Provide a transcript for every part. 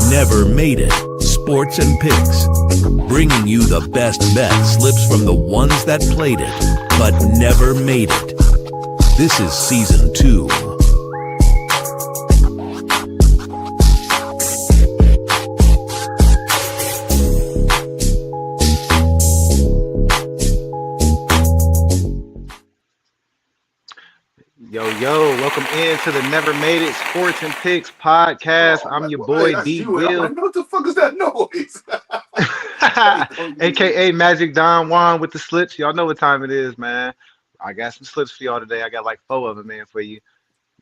Never Made It. Sports and Picks. Bringing you the best bet slips from the ones that played it, but never made it. This is season 2. Yo, welcome into the Never Made It Sports and Picks podcast. I'm your boy, D. Will. What the fuck is that noise? AKA Magic Don Juan with the slips. Y'all know what time it is, man. I got some slips for y'all today. I got like 4 of them, man, for you.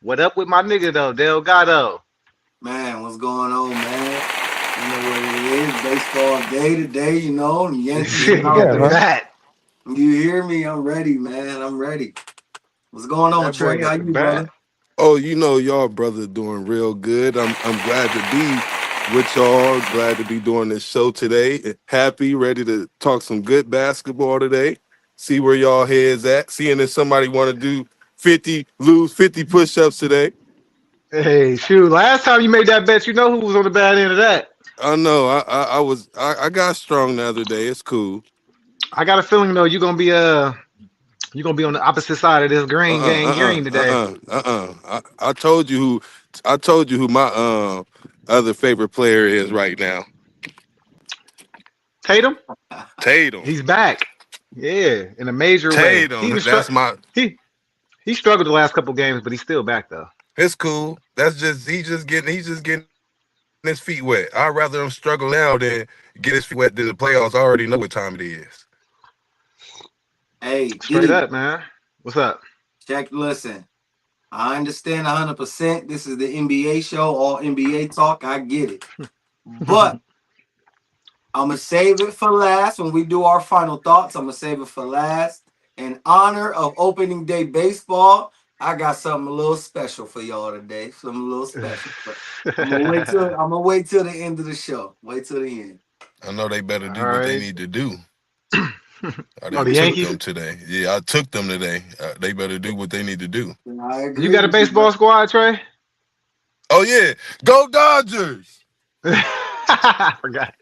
What up with my nigga, though, Delgado? Man, what's going on, man? You know what it is. Baseball day today, you know. The Yankees. That. You hear me? I'm ready, man. I'm ready. What's going on, Trey? How you, brother? Oh, you know, y'all brother doing real good. I'm glad to be with y'all. Glad to be doing this show today. Happy, ready to talk some good basketball today. See where y'all heads at. Seeing if somebody want to do 50 push-ups today. Hey, shoot. Last time you made that bet, you know who was on the bad end of that. I know. I got strong the other day. It's cool. I got a feeling though you're gonna be on the opposite side of this green today. I told you who my other favorite player is right now. Tatum. Tatum. He's back. Yeah, in a major way. He struggled the last couple games, but he's still back though. It's cool. He's just getting his feet wet. I'd rather him struggle now than get his feet wet than the playoffs. I already know what time it is. Hey, straight up, man. What's up? Jack, listen. I understand 100%. This is the NBA show, all NBA talk. I get it. But I'm going to save it for last. When we do our final thoughts, I'm going to save it for last. In honor of opening day baseball, I got something a little special for y'all today. Something a little special. But I'm going to wait till the end of the show. Wait till the end. I know they better do what they need to do. I the Yankees them today. Yeah, I took them today. They better do what they need to do. You got a baseball squad, Trey? Oh yeah, go Dodgers! I forgot.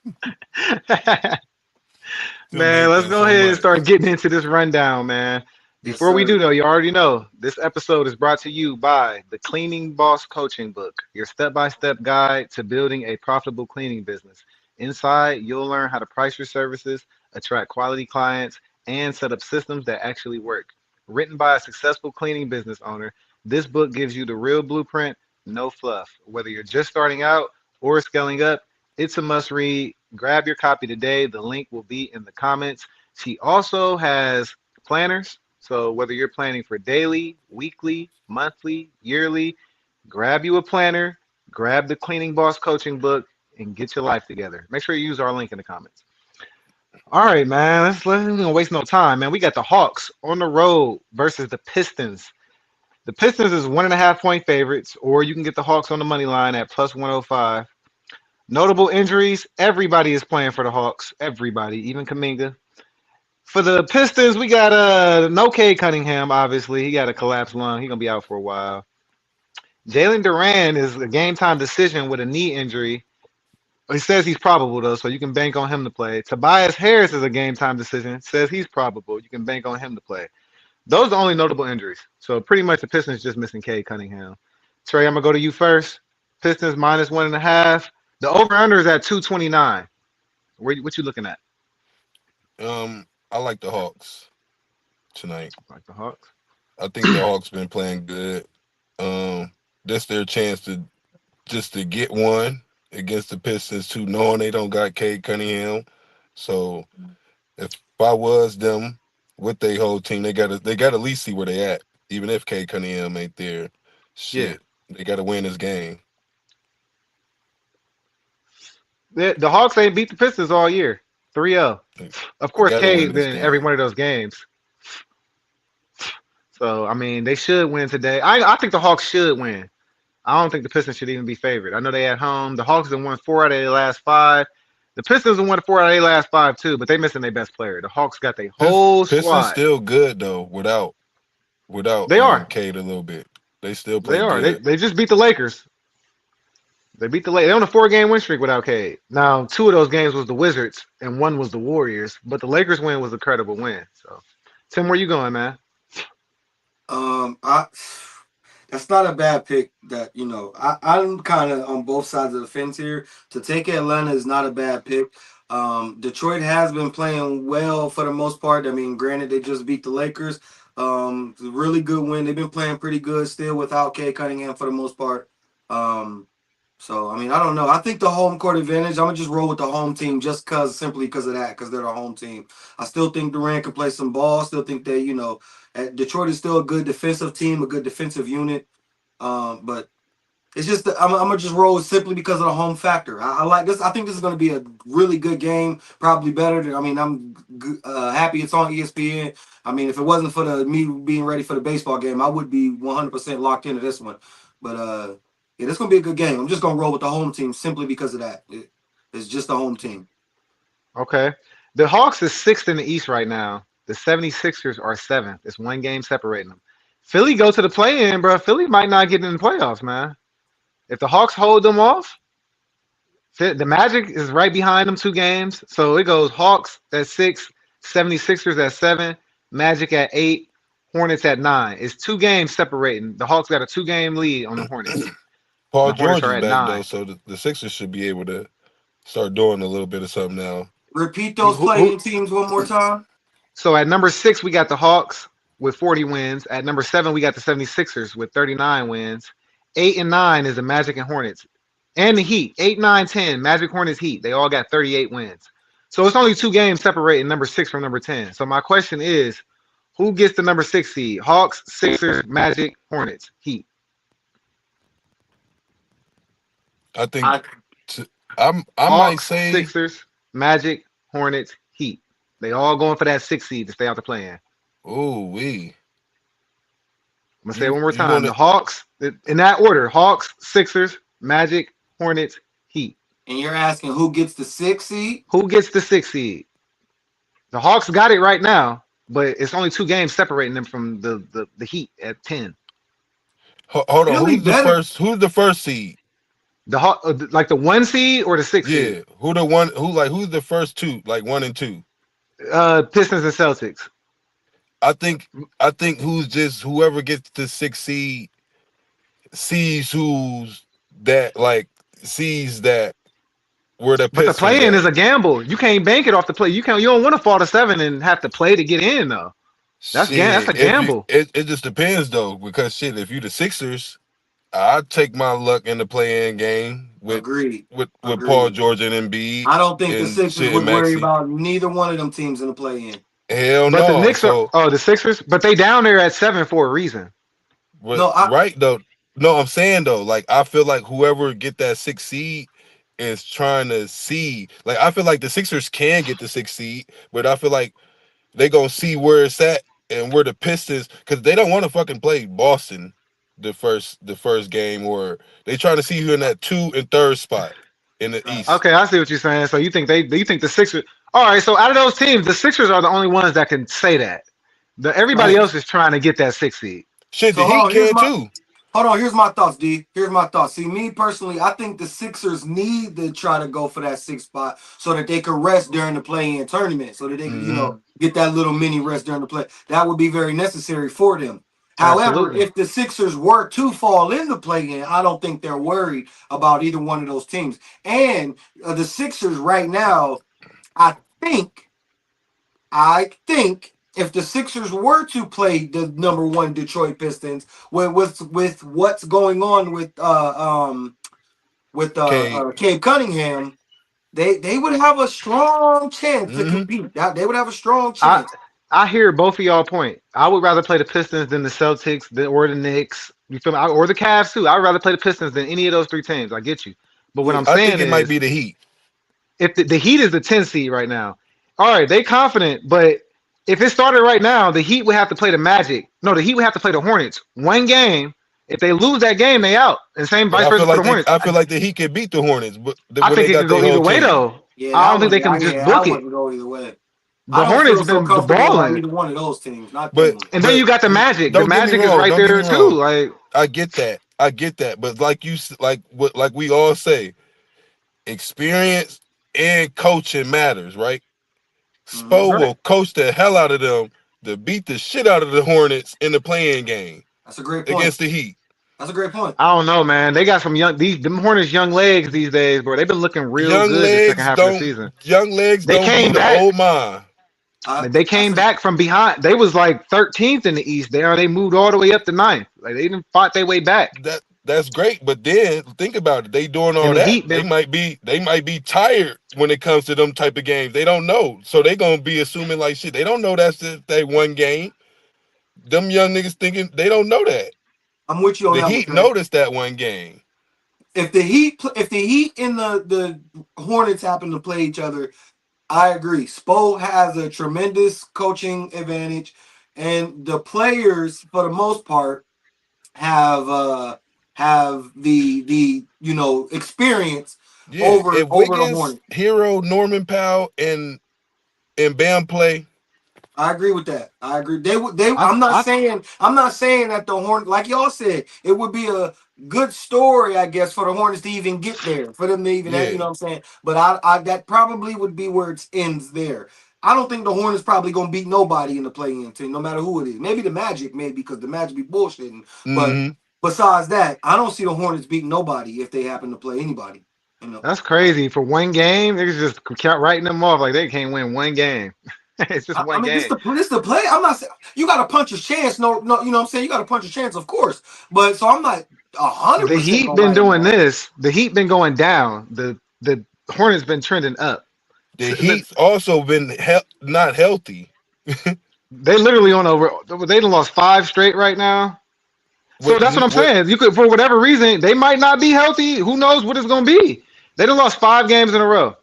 Man, let's go ahead and start getting into this rundown, man. Before we do, though, you already know this episode is brought to you by the Cleaning Boss Coaching Book, your step-by-step guide to building a profitable cleaning business. Inside, you'll learn how to price your services, attract quality clients, and set up systems that actually work. Written by a successful cleaning business owner, this book gives you the real blueprint, no fluff. Whether you're just starting out or scaling up, it's a must read. Grab your copy today. The link will be in the comments. She also has planners. So whether you're planning for daily, weekly, monthly, yearly, grab you a planner, grab the Cleaning Boss Coaching Book, and get your life together. Make sure you use our link in the comments. All right, man. Let's don't waste no time, man. We got the Hawks on the road versus the Pistons. The Pistons is 1.5-point favorites, or you can get the Hawks on the money line at plus 105. Notable injuries. Everybody is playing for the Hawks. Everybody, even Kuminga. For the Pistons, we got no Cade Cunningham, obviously. He got a collapsed lung. He's going to be out for a while. Jalen Duran is a game-time decision with a knee injury. He says he's probable, though, so you can bank on him to play. Tobias Harris is a game-time decision. Says he's probable. You can bank on him to play. Those are the only notable injuries. So pretty much the Pistons just missing Cade Cunningham. Trey, I'm going to go to you first. Pistons minus 1.5. The over-under is at 229. What you looking at? I like the Hawks tonight. Like the Hawks? I think the Hawks been playing good. That's their chance to get one against the Pistons too, knowing they don't got Cade Cunningham. So if I was them with their whole team, they got at least see where they at, even if Cade Cunningham ain't there. Shit, They got to win this game. The Hawks ain't beat the Pistons all year. 3-0. Of course, Cade been in every one of those games. So, I mean, they should win today. I think the Hawks should win. I don't think the Pistons should even be favored. I know they at home. The Hawks have won 4 out of their last 5. The Pistons have won 4 out of their last 5 too, but they missing their best player. The Hawks got their whole squad. Pistons still good though, without they are Cade a little bit. They still They play are. good. They just beat the Lakers. They beat the Lakers. They're on a 4-game win streak without Cade. Now, 2 of those games was the Wizards and 1 was the Warriors, but the Lakers win was a credible win. So, Tim, where you going, man? That's not a bad pick. That I'm kind of on both sides of the fence here. To take Atlanta is not a bad pick. Detroit has been playing well for the most part. I mean, granted, they just beat the Lakers. It's a really good win. They've been playing pretty good still without Cade Cunningham for the most part. So I mean, I don't know. I think the home court advantage. I'm gonna just roll with the home team just simply because of that, because they're the home team. I still think Durant can play some ball. I still think that Detroit is still a good defensive team, a good defensive unit. But it's just I'm gonna just roll simply because of the home factor. I like this. I think this is gonna be a really good game. Probably better than. I mean, I'm happy it's on ESPN. I mean, if it wasn't for me being ready for the baseball game, I would be 100% locked into this one. But yeah, this is gonna be a good game. I'm just gonna roll with the home team simply because of that. It's just the home team. Okay. The Hawks is 6th in the East right now. The 76ers are 7th. It's 1 game separating them. Philly go to the play-in, bro. Philly might not get in the playoffs, man. If the Hawks hold them off, the Magic is right behind them 2 games. So it goes Hawks at 6, 76ers at 7, Magic at 8, Hornets at 9. It's 2 games separating. The Hawks got a 2-game lead on the Hornets. Paul The Hornets George are is at back 9. though, so the Sixers should be able to start doing a little bit of something now. Repeat those playing teams one more time. So at number 6, we got the Hawks with 40 wins. At number 7, we got the 76ers with 39 wins. 8 and 9 is the Magic and Hornets. And the Heat. 8, 9, 10. Magic, Hornets, Heat. They all got 38 wins. So it's only 2 games separating number 6 from number 10. So my question is, who gets the number 6 seed? Hawks, Sixers, Magic, Hornets, Heat. I think I I Hawks, might say Sixers, Magic, Hornets, Heat. They all going for that 6 seed to stay out the play-in. ooh wee. I'm going to say it one more You time. wanna- The Hawks, in that order, Hawks, Sixers, Magic, Hornets, Heat. And you're asking who gets the 6 seed? Who gets the 6 seed? The Hawks got it right now, but it's only 2 games separating them from the Heat at 10. Hold on. Philly Who's the better- first? Who's the first seed? The like the 1 seed or the 6 Yeah. seed? Who the one? Who's the first 2? Like 1 and 2. Pistons and Celtics. I think who's just whoever gets the 6 seed sees that where the But the Pistons play-in at. is a gamble. You can't bank it off the play. You don't want to fall to 7 and have to play to get in though. That's a Shit, if you- gamble. It just depends though, because shit, if you the Sixers, I'd take my luck in the play-in game with Agreed. Agreed. Paul George and Embiid. I don't think the and Sixers shit, would worry Maxey. about neither one of them teams in the play-in. Hell But no. the Knicks So, are the Sixers, but they down there at 7 for a reason. but, No, right though. No, I'm saying though, like I feel like whoever get that 6 seed is trying to see. Like I feel like the Sixers can get the 6 seed, but I feel like they gonna see where it's at and where the Pistons, because they don't want to fucking play Boston the first game, or they trying to see who in that 2 and 3rd spot in the East. Okay, I see what you're saying. So you think the Sixers? All right. So out of those teams, the Sixers are the only ones that can say that. Everybody Right. else is trying to get that 6 seed. Shit, the So, hold on, Heat here's can my- too. Hold on, here's my thoughts, D. Here's my thoughts. See, me personally, I think the Sixers need to try to go for that 6th spot so that they can rest during the play-in tournament, so that they can, get that little mini rest during the play. That would be very necessary for them. However, Absolutely. if the Sixers were to fall in the play-in, I don't think they're worried about either one of those teams. And the Sixers right now, I think if the Sixers were to play the number 1 Detroit Pistons with what's going on with Cade Cunningham, they would have a strong chance to compete. They would have a strong chance. I hear both of y'all point. I would rather play the Pistons than the Celtics or the Knicks. You feel me? Or the Cavs too. I'd rather play the Pistons than any of those 3 teams. I get you. But what I'm I saying think it is, might be the Heat. if the Heat is the 10 seed right now, all right, they confident. But if it started right now, the Heat would have to play the Magic. No, the Heat would have to play the Hornets 1 game. If they lose that game, they out. And same vice versa for the Hornets. I feel like the Heat can beat the Hornets, but I think it can go either way though. Yeah, I don't think they can just book it. wouldn't go either way. The I don't Hornets feel so been comfortable about balling. either one of those teams. Not But them ones. And then you got the Magic. The don't get me Magic is wrong, right don't get there me too. wrong. Like I get that. But like like we all say, experience and coaching matters, right? Spo will coach the hell out of them to beat the shit out of the Hornets in the playing game That's a great point. against the Heat. That's a great point. I don't know, man. They got some them Hornets young legs these days, bro. They've been looking real Young good the second legs half of the season. They don't came be the back. old mind. They came back from behind. They was like 13th in the East. They moved all the way up to 9th. Like they didn't fought their way back. That's great, but then think about it. They doing all And the that. Heat, They might be tired when it comes to them type of games. They don't know, so they gonna be assuming like shit. They don't know that's they one game. Them young niggas thinking they don't know that. I'm with you on The that. Heat noticed that one game. If the Heat and the Hornets happen to play each other, I agree. Spo has a tremendous coaching advantage, and the players, for the most part, have the experience over if the Wiggins, Hornets. Hero, Norman Powell, and Bam play. I agree with that. I agree. I'm not saying that the Hornets, like y'all said, it would be a good story, I guess, for the Hornets to even get there, for them to even, you know what I'm saying. But I that probably would be where it ends there. I don't think the Hornets probably gonna beat nobody in the play-in team, no matter who it is. Maybe the Magic, because the Magic be bullshitting. But besides that, I don't see the Hornets beating nobody if they happen to play anybody. You know? That's crazy. For one game, they just kept writing them off like they can't win one game. It's just one game. This the play. I'm not saying you got to punch a chance. No, you know what I'm saying. You got to punch a chance, of course. But so I'm not 100%. The Heat been doing this. The Heat been going down. The Hornets been trending up. The Heat's also been not healthy. They literally on over. They done lost 5 straight right now. So that's what I'm saying. You could, for whatever reason, they might not be healthy. Who knows what it's gonna be? They done lost 5 games in a row,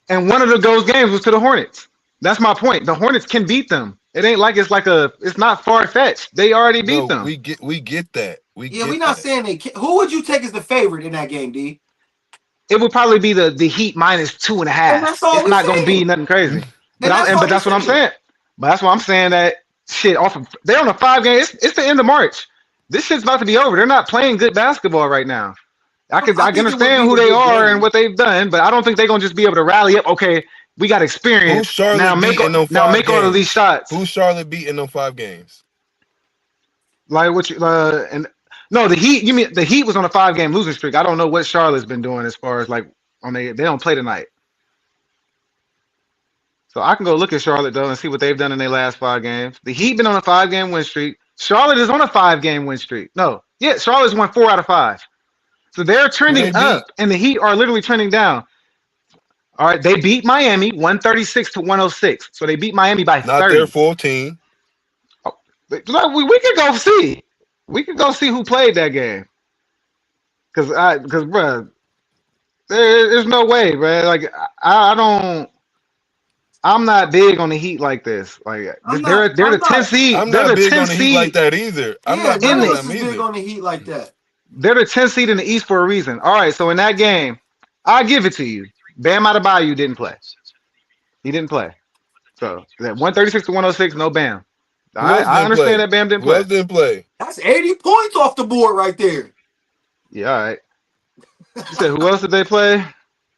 and one of those games was to the Hornets. That's my point. The Hornets can beat them. It ain't like it's not far fetched. They already beat them. We get that. We're not saying they can. Who would you take as the favorite in that game, D? It would probably be the Heat minus 2.5. It's not gonna be nothing crazy. But that's what I'm saying. But that's why I'm saying that shit off of, they're on a 5 game. It's the end of March. This shit's about to be over. They're not playing good basketball right now. I can understand who they are and what they've done, but I don't think they're gonna just be able to rally up. Okay, we got experience. Now make all of these shots. Who's Charlotte beating them 5 games? Like what you and no, the Heat. You mean the Heat was on a 5 game losing streak? I don't know what Charlotte's been doing as far as like they don't play tonight. So I can go look at Charlotte though and see what they've done in their last 5 games. The Heat been on a 5 game win streak. Charlotte is on a 5 game win streak. No, yeah, Charlotte's won 4 out of 5. So they're trending up, and the Heat are literally trending down. All right, they beat Miami 136-106. So they beat Miami by 30. Not their full team. Oh, we could go see. We could go see who played that game. Because bro, there's no way, bro. Like I don't. I'm not big on the Heat like this. Like they're the 10th seed. I'm not big on the Heat like that either. I'm not big on the Heat like that. They're the 10th seed in the East for a reason. All right, so in that game, I give it to you. Bam Adebayo didn't play. He didn't play. So that 136-106, no Bam. I understand that Bam didn't play. Who else didn't play? That's 80 points off the board right there. Yeah, all right. You said who else did they play?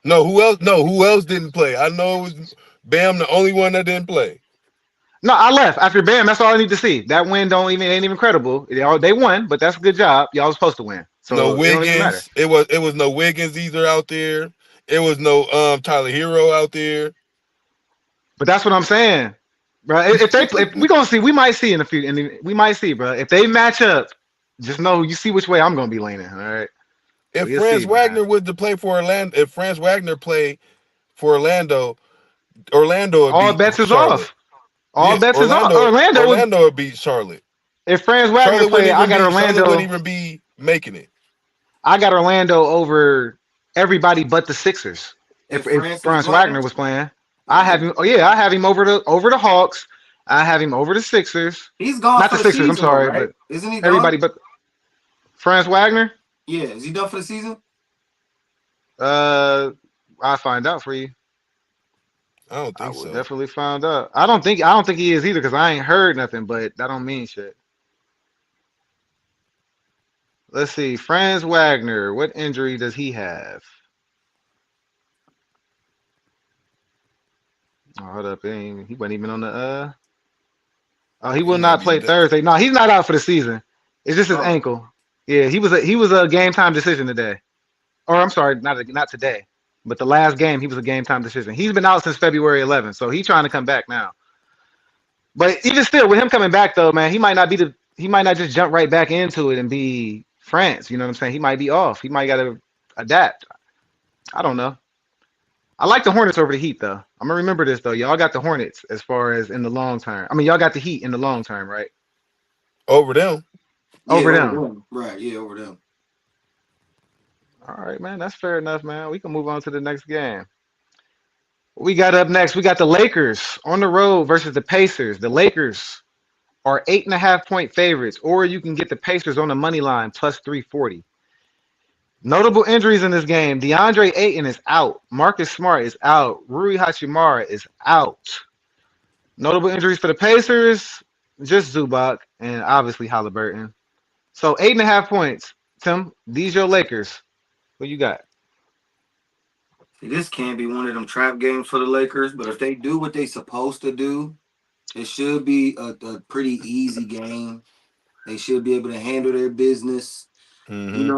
No, who else? No, who else didn't play? I know it was Bam, the only one that didn't play. No, I left after Bam. That's all I need to see. That win ain't even credible. They won, but that's a good job. Y'all was supposed to win. So no Wiggins. It was no Wiggins either out there. It was no Tyler Hero out there. But that's what I'm saying, bro. If we gonna see, we might see in a few. And we might see, bro. If they match up, just know you see which way I'm gonna be leaning. All right. If Franz Wagner was to play for Orlando, if Franz Wagner played for Orlando all bets is off. All bets is off. Orlando would beat Charlotte. If Franz Wagner played, I got Orlando. Charlotte wouldn't even be making it. I got Orlando over everybody but the Sixers. If Franz Wagner was playing, I have him. Oh yeah, I have him over the Hawks. I have him over the Sixers. He's gone. Not the Sixers. Season, I'm sorry, right? but isn't he? Everybody but Franz Wagner. Yeah, is he done for the season? I'll find out for you. I don't I think will so. definitely find out. I don't think he is either because I ain't heard nothing, but that don't mean shit. Let's see. Franz Wagner, what injury does he have? Oh, hold up. He wasn't even on the Oh, he He will might not be. play Thursday. No, he's not out for the season. It's just his Oh, ankle. Yeah, he was a game time decision today. Or I'm sorry, not today. But the last game, he was a game time decision. He's been out since February 11th, so he's trying to come back now. But even still, with him coming back though, man, he might not just jump right back into it and be France. You know what I'm saying? He might be off. He might got to adapt. I don't know. I like the Hornets over the Heat though. I'm gonna remember this though. Y'all got the Hornets as far as in the long term. I mean, y'all got the Heat in the long term, right? Over them. yeah, Over over them. them. Right, yeah, over them. All right, man. That's fair enough, man. We can move on to the next game. We got up next. We got the Lakers on the road versus the Pacers. The Lakers are 8.5 point favorites, or you can get the Pacers on the money line plus 340. Notable injuries in this game: DeAndre Ayton is out. Marcus Smart is out. Rui Hachimura is out. Notable injuries for the Pacers: just Zubac and obviously Halliburton. So 8.5 points. Tim, these your Lakers. What you got? See, this can't be one of them trap games for the Lakers, but if they do what they supposed to do, it should be a pretty easy game. They should be able to handle their business, Mm-hmm.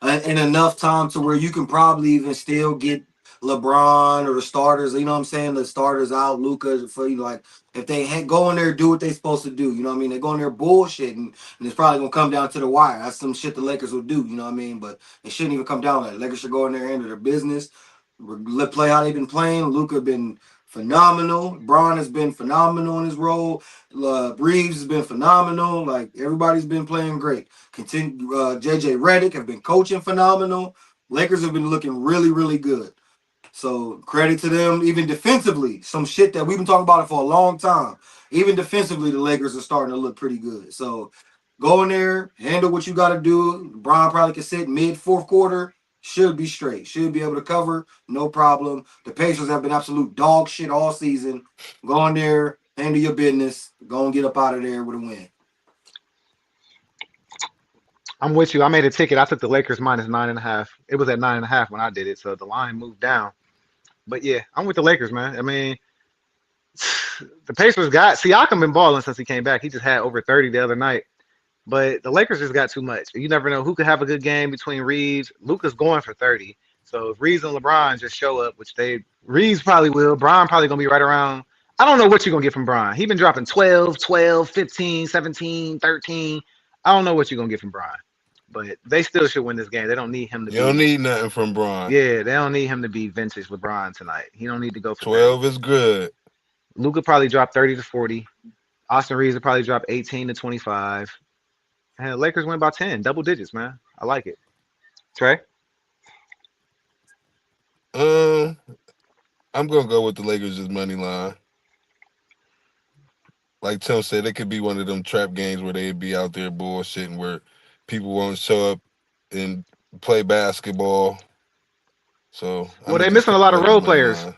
in enough time to where you can probably even still get LeBron or the starters. You know what I'm saying? The starters out, Luca, for like if they go in there do what they supposed to do. You know what I mean? They go in there bullshit and it's probably gonna come down to the wire. That's some shit the Lakers will do. You know what I mean? But it shouldn't even come down to that. Lakers should go in there and handle their business. Let play how they've been playing. Luca been phenomenal. Braun has been phenomenal in his role. Reeves has been phenomenal. Like everybody's been playing great. Continue. JJ Redick have been coaching phenomenal. Lakers have been looking really, really good. So credit to them. Even defensively, some shit that we've been talking about it for a long time. Even defensively, the Lakers are starting to look pretty good. So go in there, handle what you got to do. Brian probably can sit mid fourth quarter. Should be straight. Should be able to cover. No problem. The Pacers have been absolute dog shit all season. Go in there, handle your business. Go and get up out of there with a win. I'm with you. I made a ticket. I took the Lakers minus 9.5. It was at 9.5 when I did it, so the line moved down. But yeah, I'm with the Lakers, man. I mean, the Pacers got Siakam been balling since he came back. He just had over 30 the other night. But the Lakers just got too much. You never know who could have a good game between Reeves. Luka's going for 30. So if Reeves and LeBron just show up, which Reeves probably will, Bron probably gonna be right around. I don't know what you're gonna get from Bron. He been dropping 12, 12, 15, 17, 13. I don't know what you're gonna get from Bron. But they still should win this game. They don't need him to You don't be. need nothing from Braun. Yeah, they don't need him to be vintage LeBron tonight. He don't need to go for 30. 12 is good. Luka probably dropped 30 to 40. Austin Reeves will probably drop 18 to 25. And the Lakers win by 10, double digits, man. I like it. Trey? Um, I'm gonna go with the Lakers' money line. Like Tim said, it could be one of them trap games where they'd be out there bullshitting where people won't show up and play basketball. So I'm Well, gonna they just missing a take lot the of Lakers role money players. line.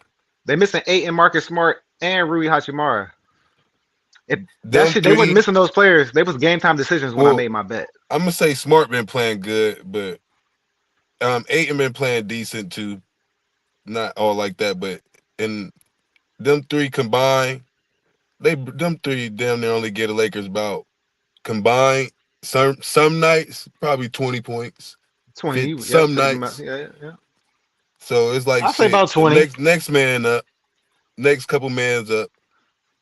They missing Aiton, Marcus Smart, and Rui Hachimura. If that Them shit, they wasn't three. missing those players. They was game time decisions when I Well, made my bet. I'm gonna say Smart been playing good, but Aiton been playing decent too. Not all like that, but in them three combined, them three damn near only get the Lakers about combined some nights probably 20 points, 20, fit yep, some fit them out. nights. Yeah, yeah. So it's like I'll say shit. about 20. Next man up, next couple mans up.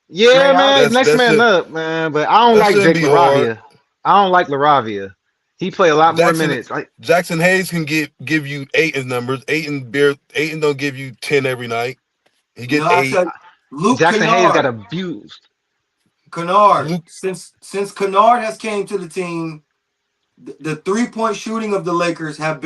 Yeah, Trey, man, next That's man it. up, man. But I don't That like shouldn't Jake be hard. LaRavia. I don't like LaRavia. He play a lot more Jackson minutes. Like Jackson Hayes can give you eight in numbers. Aiton don't give you 10 every night. He No, get I eight. said Luke Jackson Hayes got Kennard. abused. Kennard. Luke, Since Kennard has came to the team, the 3-point shooting of the Lakers have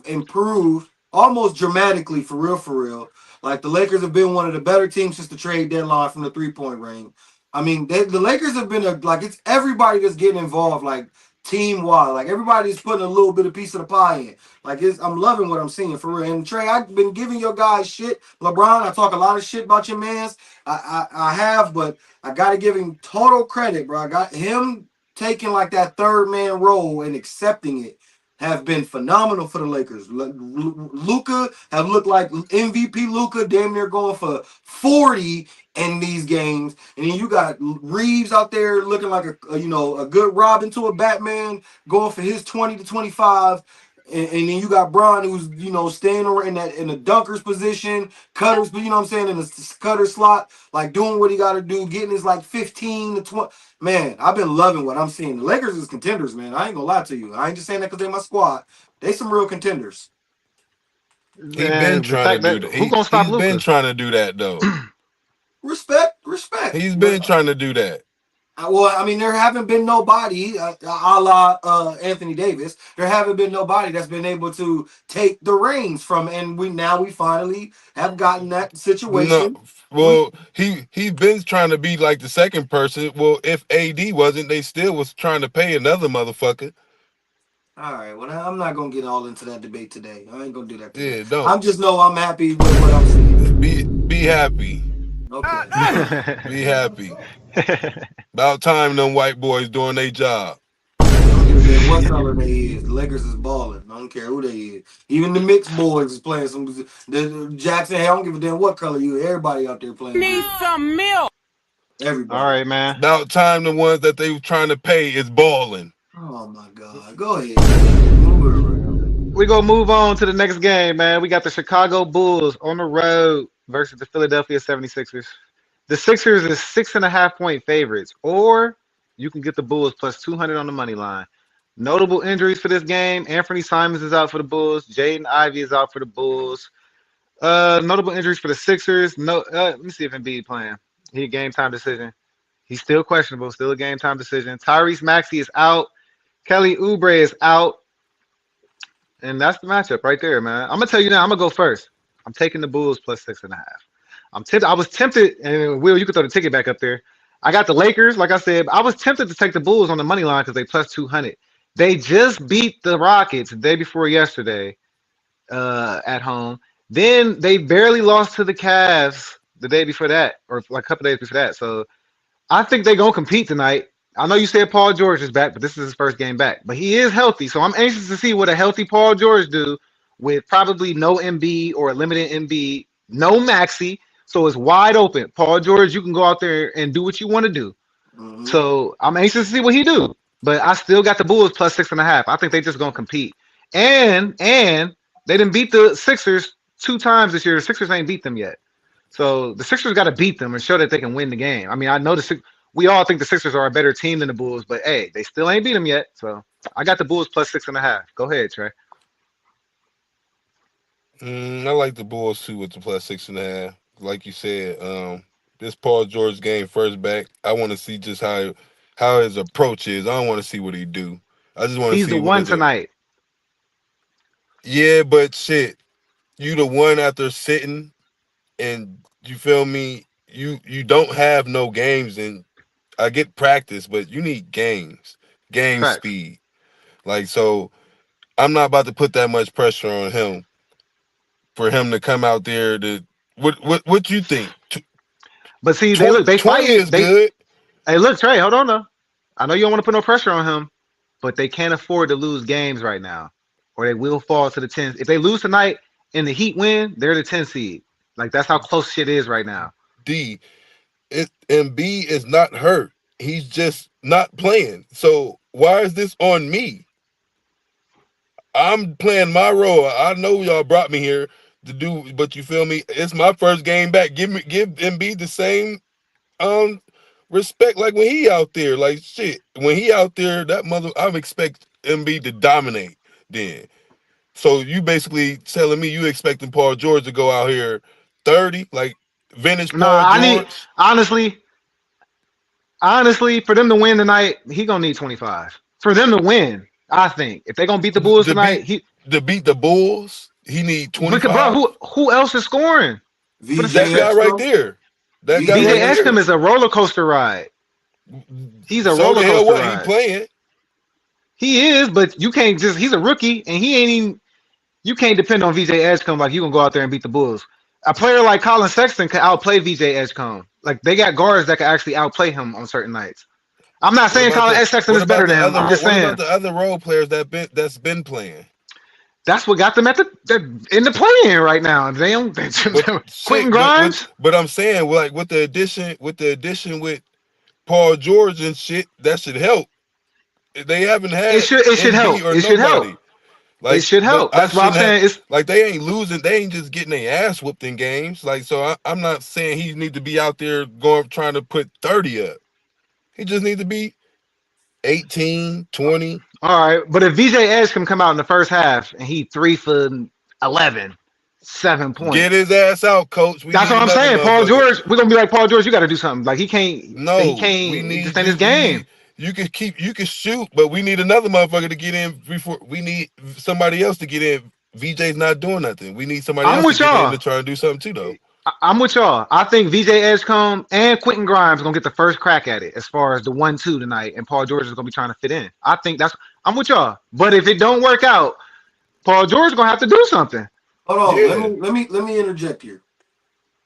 improved almost dramatically for real, for real. Like the Lakers have been one of the better teams since the trade deadline from the 3-point range. I mean, the Lakers have been like it's everybody that's getting involved. Like team wide. Like everybody's putting a little bit of piece of the pie in. Like I'm loving what I'm seeing for real. And Trey, I've been giving your guys shit. LeBron, I talk a lot of shit about your mans. I have, but I gotta give him total credit, bro. I got him taking like that third man role and accepting it. Have been phenomenal for the Lakers. Luka have looked like MVP Luka, damn near going for 40 in these games. And then you got Reeves out there looking like a good Robin to a Batman, going for his 20 to 25. And then you got Bron, who's staying in the dunker's position, cutters, but in the cutter slot, like doing what he got to do, getting his like 15 to 20. Man, I've been loving what I'm seeing. The Lakers is contenders, man. I ain't gonna lie to you. I ain't just saying that because they're my squad. They some real contenders. He's been trying to do that. Who gonna stop He's Luka? been trying to do that though. Respect. He's been trying to do that. Well, I mean, there haven't been nobody, a la Anthony Davis. There haven't been nobody that's been able to take the reins from, and we finally have gotten that situation. No, well, he's been trying to be like the second person. Well, if AD wasn't, they still was trying to pay another motherfucker. All right, well, I'm not gonna get all into that debate today. I ain't gonna do that today. Yeah, don't. I'm happy with what I'm seeing. Be happy. Okay. Be happy. About time them white boys doing their job. I don't give a damn what color they is. The Lakers is balling. I don't care who they is. Even the mixed boys is playing some. The Jackson, hey, I don't give a damn what color you. Everybody out there playing. Need some milk. Everybody. All right, man. About time the ones that they were trying to pay is balling. Oh my God. Go ahead. Move it around. We gonna move on to the next game, man. We got the Chicago Bulls on the road versus the Philadelphia 76ers. The Sixers is 6.5-point favorites, or you can get the Bulls plus 200 on the money line. Notable injuries for this game: Anthony Simons is out for the Bulls. Jaden Ivey is out for the Bulls. Notable injuries for the Sixers. Let me see if Embiid playing. He a game time decision. He's still questionable. Still a game time decision. Tyrese Maxey is out. Kelly Oubre is out. And that's the matchup right there, man. I'm gonna tell you now. I'm gonna go first. I'm taking the Bulls plus 6.5. I was tempted, and Will, you could throw the ticket back up there. I got the Lakers, like I said. I was tempted to take the Bulls on the money line because they plus 200. They just beat the Rockets the day before yesterday at home. Then they barely lost to the Cavs the day before that, or like a couple days before that. So I think they're gonna compete tonight. I know you said Paul George is back, but this is his first game back. But he is healthy, so I'm anxious to see what a healthy Paul George do with probably no Embiid or a limited Embiid, no Maxey. So it's wide open. Paul George, you can go out there and do what you want to do. Mm-hmm. So I'm anxious to see what he do. But I still got the Bulls plus 6.5. I think they just gonna compete. And they didn't beat the Sixers 2 times this year. The Sixers ain't beat them yet. So the Sixers got to beat them and show that they can win the game. I mean, I know we all think the Sixers are a better team than the Bulls, but hey, they still ain't beat them yet. So I got the Bulls plus 6.5. Go ahead, Trey. I like the Bulls too with the plus 6.5. Like you said, this Paul George game first back. I want to see just how his approach is. I don't want to see what he do. I just want to see. He's the one tonight. Yeah, but shit, you the one after sitting, and you feel me. You don't have no games, and I get practice, but you need game Correct. speed. Like, so I'm not about to put that much pressure on him for him to come out there to. What you think? But see, 20 they fight. is good. Hey, look, Trey, hold on though. I know you don't want to put no pressure on him, but they can't afford to lose games right now, or they will fall to the 10. If they lose tonight and the Heat win, they're the 10 seed. Like that's how close shit is right now. Embiid is not hurt. He's just not playing. So why is this on me? I'm playing my role. I know y'all brought me here to do, but you feel me? It's my first game back. Give Embiid the same respect like when he out there. Like shit. When he out there, I expect Embiid to dominate then. So you basically telling me you expecting Paul George to go out here 30, like vintage Paul George? Honestly, for them to win tonight, he gonna need 25. For them to win, I think if they're gonna beat the Bulls tonight, to beat the Bulls, he need 25. Bro, who else is scoring? That guy right there. That guy DJ right Escom there. is a roller coaster ride. He's a roller coaster ride. He playing. He is, but you can't just. He's a rookie, and he ain't even. You can't depend on VJ Edgecombe like you gonna go out there and beat the Bulls. A player like Colin Sexton can outplay VJ Edgecombe. Like they got guards that can actually outplay him on certain nights. I'm not saying Colin Sexton is better than him. I'm just saying. What about the other role players that's been playing? That's what got them at in the play-in right now. They don't. Quentin Grimes. But I'm saying, like with the addition with Paul George and shit, that should help. They haven't had it should help. It should help. Like, it should help. That's what I'm saying. It's like they ain't losing. They ain't just getting their ass whooped in games. Like, so I'm not saying he need to be out there trying to put 30 up. He just need to be 18, 20. All right, but if VJ Edge can come out in the first half and he 3 for 11, 7 points, get his ass out, coach. That's what I'm saying. Paul George, we're gonna be like Paul George. You got to do something. Like he can't. No, he can't. We need just in his game. You can shoot, but we need another motherfucker to get in before. We need somebody else to get in. VJ's not doing nothing. We need somebody else to get in to try and do something too, though. I'm with y'all. I think VJ Edgecombe and Quentin Grimes are gonna get the first crack at it as far as the 1-2 tonight, and Paul George is gonna be trying to fit in. I think I'm with y'all. But if it don't work out, Paul George is gonna have to do something. Hold on, yeah. let me interject here.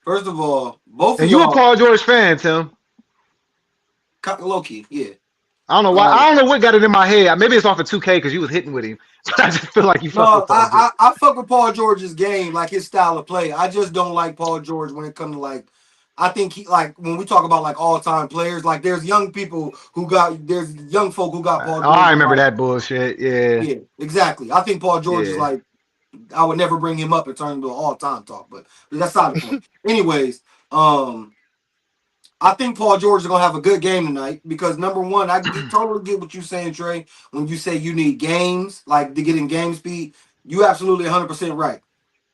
First of all, both of and y'all. You a Paul George fan, Tim? Low key, yeah. I don't know why. I don't know what got it in my head. Maybe it's off of 2K because you was hitting with him. But I just feel like you fuck with Paul George. I fuck with Paul George's game, like his style of play. I just don't like Paul George when it comes to like. I think he like when we talk about like all-time players. Like there's young folk who got Paul George. I remember that bullshit. Yeah, exactly. I think Paul George is like. I would never bring him up and turn into an all-time talk, but that's not the point. Anyways, I think Paul George is going to have a good game tonight because, number one, I totally get what you're saying, Trey. When you say you need games, like to get in game speed, you absolutely 100% right.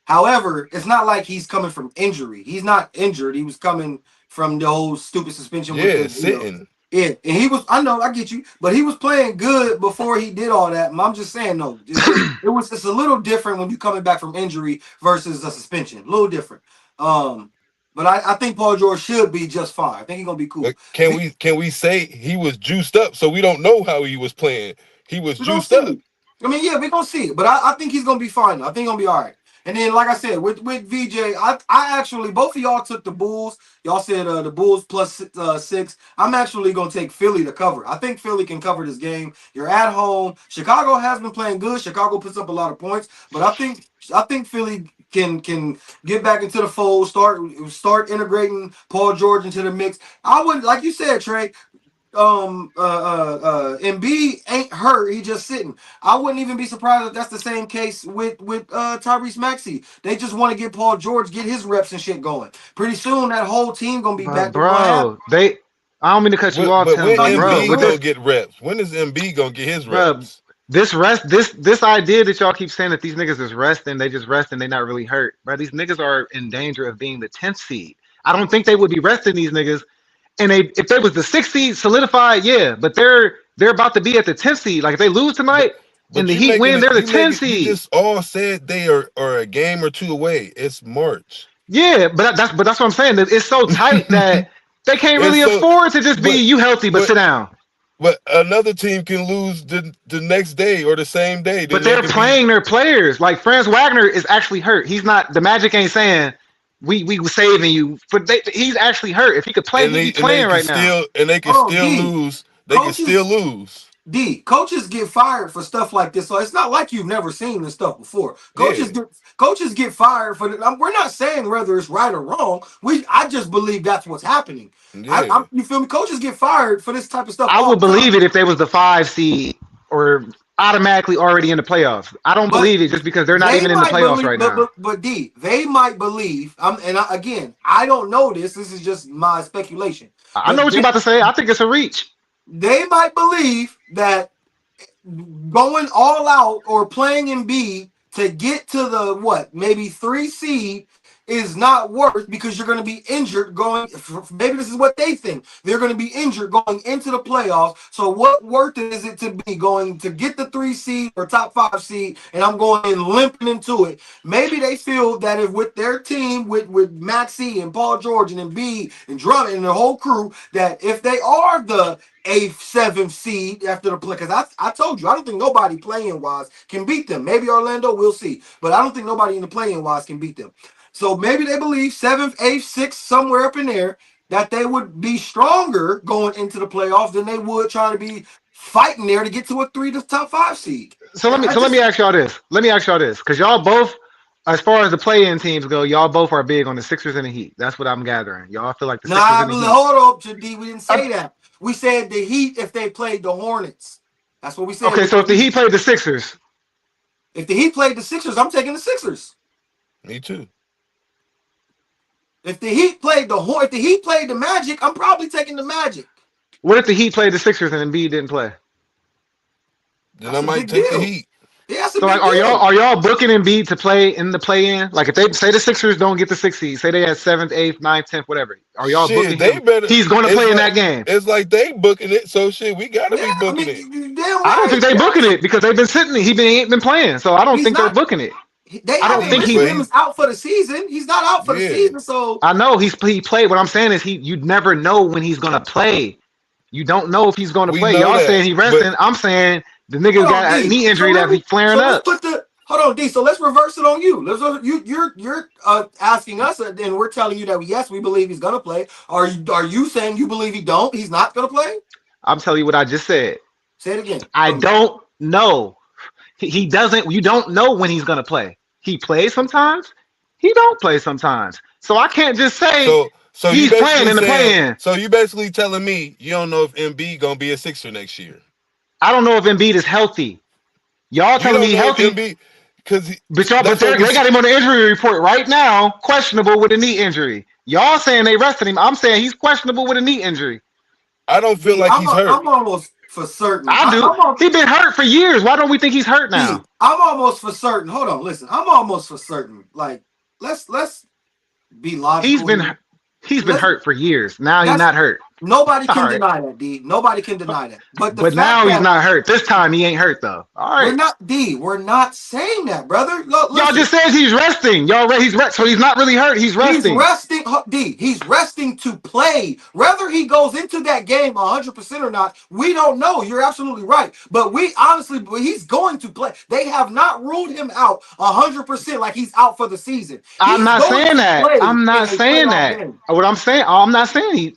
However, it's not like he's coming from injury. He's not injured. He was coming from the whole stupid suspension. Sitting. Yeah, and he was, I know, I get you, but he was playing good before he did all that. I'm just saying, no, it's a little different when you're coming back from injury versus a suspension. A little different. But I think Paul George should be just fine. I think he's gonna be cool. But can we say he was juiced up? So we don't know how he was playing. He was juiced up. I mean, yeah, we're gonna see it, but I think he's gonna be fine. I think he's gonna be all right. And then, like I said, with VJ, I actually both of y'all took the Bulls. Y'all said the Bulls plus 6. I'm actually gonna take Philly to cover. I think Philly can cover this game. You're at home. Chicago has been playing good. Chicago puts up a lot of points, but I think Philly can get back into the fold, start integrating Paul George into the mix. I wouldn't, like you said, Trey. Embiid ain't hurt. He just sitting. I wouldn't even be surprised if that's the same case with Tyrese Maxey. They just want to get Paul George, get his reps and shit going. Pretty soon that whole team gonna be back. Bro, I don't mean to cut you off, but when Embiid gonna get reps? When is Embiid gonna get his reps? This idea that y'all keep saying that these niggas is resting, they just resting, they not really hurt. Bro, these niggas are in danger of being the 10th seed. I don't think they would be resting these niggas. And if they was the 6th seed solidified, yeah, but they're about to be at the 10th seed. Like if they lose tonight and the Heat win, they're the 10th seed. You just all said they are a game or two away. It's March. Yeah, but that's what I'm saying. It's so tight that they can't really afford to just be you healthy, but sit down. But another team can lose the next day or the same day. But they're playing their players. Like Franz Wagner is actually hurt. He's not. The Magic ain't saying we were saving you, but he's actually hurt. If he could play, he'd be playing right now. And they can still lose. They can still lose. Coaches get fired for stuff like this, so it's not like you've never seen this stuff before. Coaches get fired for. We're not saying whether it's right or wrong. I just believe that's what's happening. Yeah. You feel me? Coaches get fired for this type of stuff. I would believe it if they was the 5 seed or automatically already in the playoffs. I don't believe it just because they're not even in the playoffs right now. But they might believe. Again, I don't know this. This is just my speculation. I know what you're about to say. I think it's a reach. They might believe that going all out or playing Embiid to get to the maybe 3 seed is not worth because you're going to be injured going. Maybe this is what they think. They're going to be injured going into the playoffs. So what worth is it to be going to get the 3 seed or top 5 seed, and I'm going in limping into it? Maybe they feel that if with their team, with Maxey and Paul George and Embiid and Drummond and the whole crew, that if they are the 8th, 7th seed after the play, because I told you, I don't think nobody playing wise can beat them. Maybe Orlando, we'll see. But I don't think nobody in the playing wise can beat them. So maybe they believe 7th, 8th, 6th, somewhere up in there, that they would be stronger going into the playoffs than they would trying to be fighting there to get to a 3 to top 5 seed. So let me ask y'all this. Because y'all both, as far as the play-in teams go, y'all both are big on the Sixers and the Heat. That's what I'm gathering. Y'all feel like the Sixers and the Heat. Hold up, D. We didn't say that. We said the Heat if they played the Hornets. That's what we said. Okay, so if the Heat played the Sixers. If the Heat played the Sixers, I'm taking the Sixers. Me too. If the Heat played the Magic, I'm probably taking the Magic. What if the Heat played the Sixers and Embiid didn't play? Then I might take the Heat. Yeah, so like, are y'all booking Embiid to play in the play-in? Like if they say the Sixers don't get the 6th seed, say they had 7th, 8th, 9th, 10th, whatever. Are y'all booking him? He's going to play in that game. It's like they booking it, so shit, we got to be booking it. I don't think they booking it because they've been sitting. He ain't been playing, so I don't think they're booking it. I don't think he's out for the season. He's not out for the season, so I know he played. What I'm saying is you never know when he's gonna play. You don't know if he's gonna play. Y'all saying he resting. I'm saying the nigga got a knee injury that be flaring up. Hold on, D. So let's reverse it on you. You're asking us, and we're telling you that yes, we believe he's gonna play. Are you saying you believe he's not gonna play? I'm telling you what I just said. Say it again. I don't know. He doesn't. You don't know when he's gonna play. He plays sometimes. He don't play sometimes. So I can't just say so he's playing in the play-in. So you basically telling me you don't know if Embiid gonna be a Sixer next year? I don't know if Embiid is healthy. Y'all telling me he's healthy? But they got him on the injury report right now, questionable with a knee injury. Y'all saying they rested him. I'm saying he's questionable with a knee injury. I don't feel like he's hurt. I'm almost for certain. I do. He's been hurt for years. Why don't we think he's hurt now? I'm almost for certain. Hold on, listen. I'm almost for certain. Like, let's be logical. He's been hurt for years. Now he's not hurt. Nobody can deny that, D. Nobody can deny that. But now he's not hurt. This time he ain't hurt though. All right. We're not saying that, brother. Y'all just says he's resting. So he's not really hurt. He's resting. He's resting, D. He's resting to play. Whether he goes into that game 100% or not, we don't know. You're absolutely right. But he's going to play. They have not ruled him out 100% like he's out for the season. I'm not saying that. I'm not saying that. What I'm saying, I'm not saying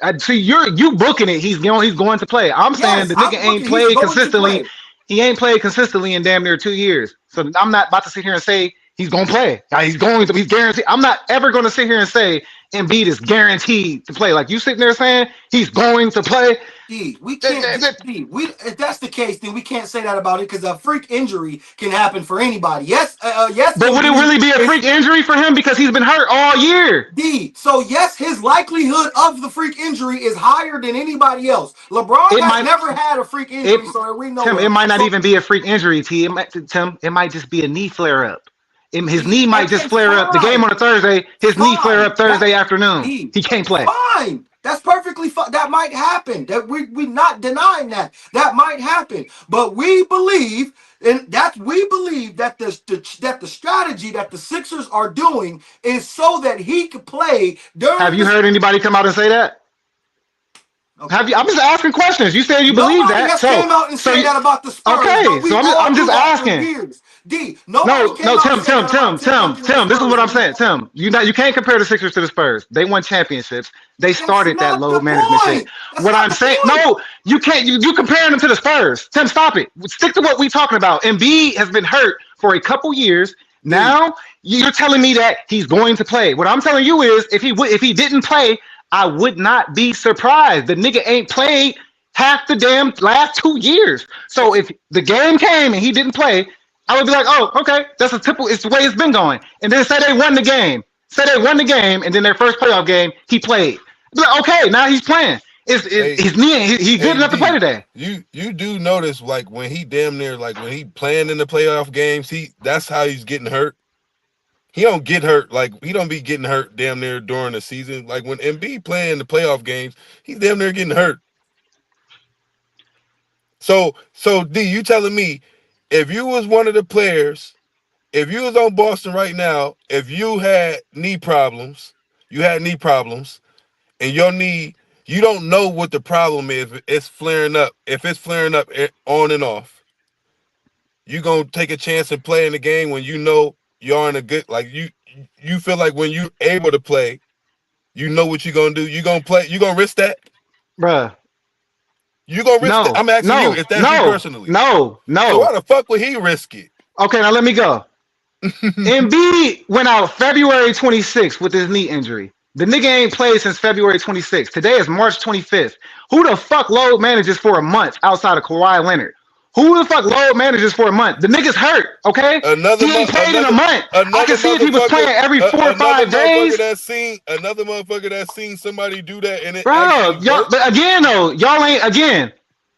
you booking it. He's going to play. I'm saying the nigga ain't played consistently. He ain't played consistently in damn near 2 years. So I'm not about to sit here and say he's gonna play. He's guaranteed. I'm not ever gonna sit here and say Embiid is guaranteed to play. Like you sitting there saying he's going to play. We can't. If that's the case, then we can't say that about it because a freak injury can happen for anybody. Yes. But would it really be a freak injury for him because he's been hurt all year? So yes, his likelihood of the freak injury is higher than anybody else. LeBron has never had a freak injury, so we know. Tim, it might not even be a freak injury. Tim, it might just be a knee flare up. His knee might just flare up. The game on a Thursday, his knee flare up Thursday afternoon. He can't play. Fine. That's perfectly fine. That might happen. That we're not denying that. That might happen. But we believe that the strategy that the Sixers are doing is so that he could play during. Have you heard anybody come out and say that? Okay. I'm just asking questions. You said you believe that. Came out and said that about the Spurs. Okay, so I'm just asking. D. No, Tim. This is what I'm saying, Tim. You can't compare the Sixers to the Spurs. They won championships. They started that low management shit. What I'm saying, no, you can't. You comparing them to the Spurs. Tim, stop it. Stick to what we're talking about. Embiid has been hurt for a couple years. Now you're telling me that he's going to play. What I'm telling you is, if he didn't play, I would not be surprised. The nigga ain't played half the damn last 2 years. So if the game came and he didn't play, I would be like, oh, okay, it's the way it's been going. And then say they won the game. And then their first playoff game, he played. I'd be like, okay, now he's playing. His knee, he's good enough to play today. You do notice, like, when he damn near, like, when he playing in the playoff games, that's how he's getting hurt. he don't get hurt. Like, he don't be getting hurt damn near during the season. Like, when Embiid playing the playoff games, he's damn near getting hurt. So D, you telling me if you was one of the players, if you was on Boston right now, if you had knee problems, and your knee, you don't know what the problem is. It's flaring up. If it's flaring up on and off, you gonna take a chance and play in the game when you know you're in a good, like, you feel like when you able to play, you know what you're gonna do. You gonna play. You gonna risk that, bruh. You gonna risk it? I'm asking you if that's you personally. No. So why the fuck would he risk it? Okay, now let me go. Embiid went out February 26th with his knee injury. The nigga ain't played since February 26th. Today is March 25th. Who the fuck load manages for a month outside of Kawhi Leonard? Who the fuck load manages for a month? The nigga's hurt, okay? He ain't played in a month. I can see if he was playing every 4 or 5 days. Another motherfucker that's seen somebody do that, and it bro, y'all, but again though, y'all ain't, again,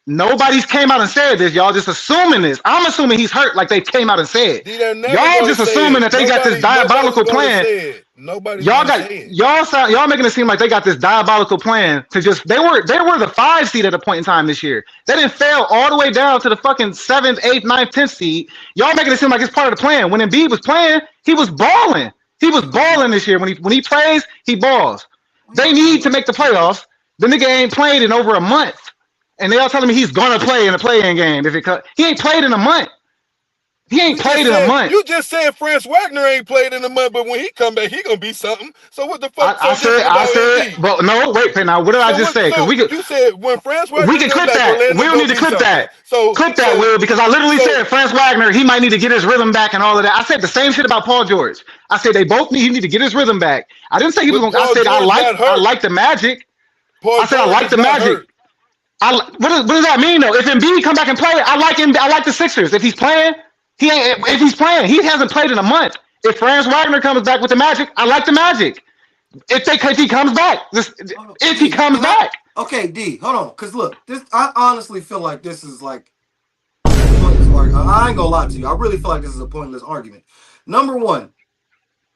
nobody's came out and said this. Y'all just assuming this. I'm assuming he's hurt like they came out and said. Y'all just assuming that they got this diabolical plan. Y'all making it seem like they got this diabolical plan to just they were the 5 seed at a point in time this year. They didn't fail all the way down to the fucking 7th, 8th, 9th, 10th seed. Y'all making it seem like it's part of the plan. When Embiid was playing, he was balling. He was balling this year. When he plays, he balls. They need to make the playoffs. The nigga ain't played in over a month. And they all telling me he's gonna play in a play-in game. He ain't played in a month. You just said Franz Wagner ain't played in a month, but when he come back, he gonna be something. So what the fuck? I said. Well, no, wait. Now, what did I just say? Because you said when Franz Wagner. We can clip that. We don't need to clip that. Clip that, Will, because I literally said Franz Wagner. He might need to get his rhythm back and all of that. I said the same shit about Paul George. I said they both need to get his rhythm back. I didn't say he was gonna. I said I like the Magic. I said I like the Magic. What does that mean though? If Embiid come back and play, I like him. I like the Sixers. If he's playing, he ain't. If he's playing, he hasn't played in a month. If Franz Wagner comes back with the Magic, I like the Magic. If he comes back, if he comes back. Okay, D, hold on, because look, I honestly feel like this is like a pointless argument. I ain't gonna lie to you. I really feel like this is a pointless argument. Number one,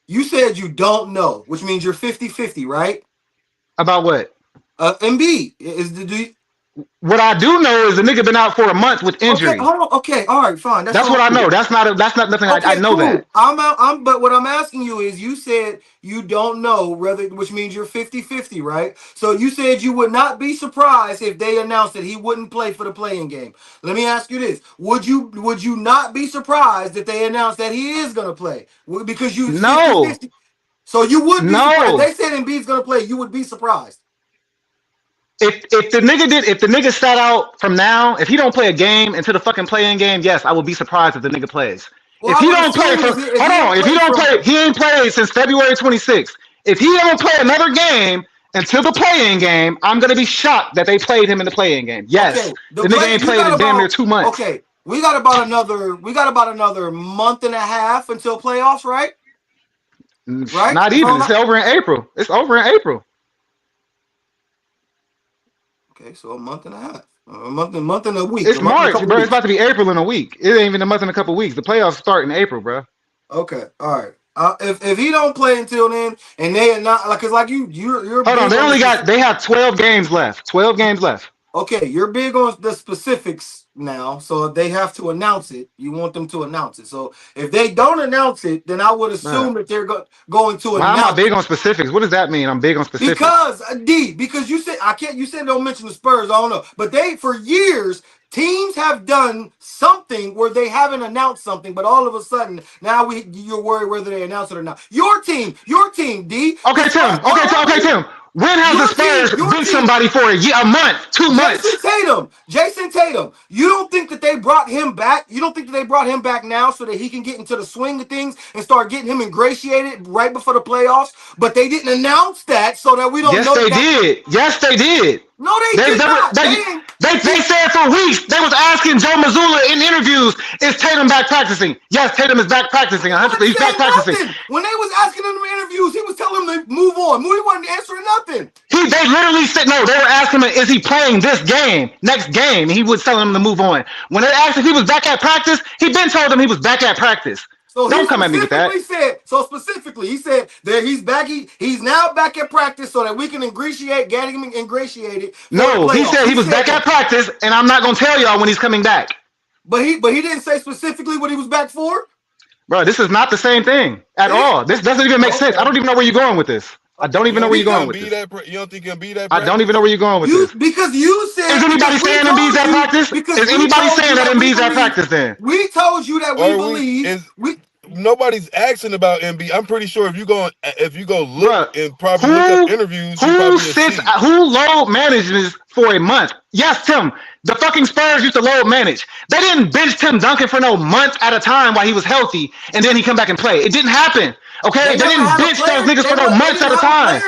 you said you don't know, which means you're 50-50, right? About what? Embiid What I do know is the nigga been out for a month with injury. Okay, hold on. Okay, all right, fine. That's what I know. That's not nothing. Okay, I know cool. That. But what I'm asking you is, you said you don't know which means you're 50-50, right? So you said you would not be surprised if they announced that he wouldn't play for the play-in game. Let me ask you this: Would you not be surprised if they announced that he is gonna play? Because you no. 50-50. So you would be surprised. They said Embiid's gonna play. You would be surprised. If the nigga sat out from now, if he don't play a game into the fucking play-in game, yes, I would be surprised if the nigga plays. Well, if he don't play, he ain't played since February 26th. If he don't play another game until the play-in game, I'm gonna be shocked that they played him in the play-in game. Yes, okay, the nigga ain't played in damn near 2 months. Okay, we got about another month and a half until playoffs, right? Right? Not even. It's over in April. Okay, so a month and a half. A month and a week. It's March, bro. It's about to be April in a week. It ain't even a month and a couple weeks. The playoffs start in April, bro. Okay, all right. If he don't play until then, and they are not like, cause like you're hold on. They have 12 games left. 12 games left. Okay, you're big on the specifics now, so they have to announce it. You want them to announce it. So if they don't announce it, then I would assume that they're going to announce. I'm not big on specifics. What does that mean? I'm big on specifics. Because you said you said don't mention the Spurs. I don't know, but for years teams have done something where they haven't announced something, but all of a sudden now you're worried whether they announce it or not. Your team, D. Okay, Tim. When has the Spurs beat somebody for a month, 2 months? Jason Tatum. You don't think that they brought him back? You don't think that they brought him back now so that he can get into the swing of things and start getting him ingratiated right before the playoffs? But they didn't announce that so that we don't know. Yes, they did. No, they did not. They said for weeks, they was asking Joe Mazzulla in interviews, is Tatum back practicing? Yes, Tatum is back practicing. He's back practicing. When they was asking him in interviews, he was telling them to move on. He wasn't answering nothing. They literally said, no, they were asking him, is he playing this game, next game? He was telling them to move on. When they asked if he was back at practice, he been told them he was back at practice. So Don't come at me with that. Specifically, he said that he's back. He's now back at practice so that we can get him ingratiated. No, he said he was back at practice, and I'm not gonna tell y'all when he's coming back. But he didn't say specifically what he was back for. Bro, this is not the same thing at all. This doesn't even make sense. I don't even know where you're going with this. I don't even know where you're going with this. You don't think he'll be that? I don't even know where you're going with this. Because you said. Is anybody saying Embiid's at practice? Is anybody saying that Embiid's at practice then? We told you that we believe. Nobody's asking about Embiid. I'm pretty sure if you go look and probably look up interviews, who load manages for a month? Yes, Tim. The fucking Spurs used to load manage. They didn't bench Tim Duncan for no months at a time while he was healthy, and then he come back and play. It didn't happen. Okay, they didn't bench those niggas for no months at a time.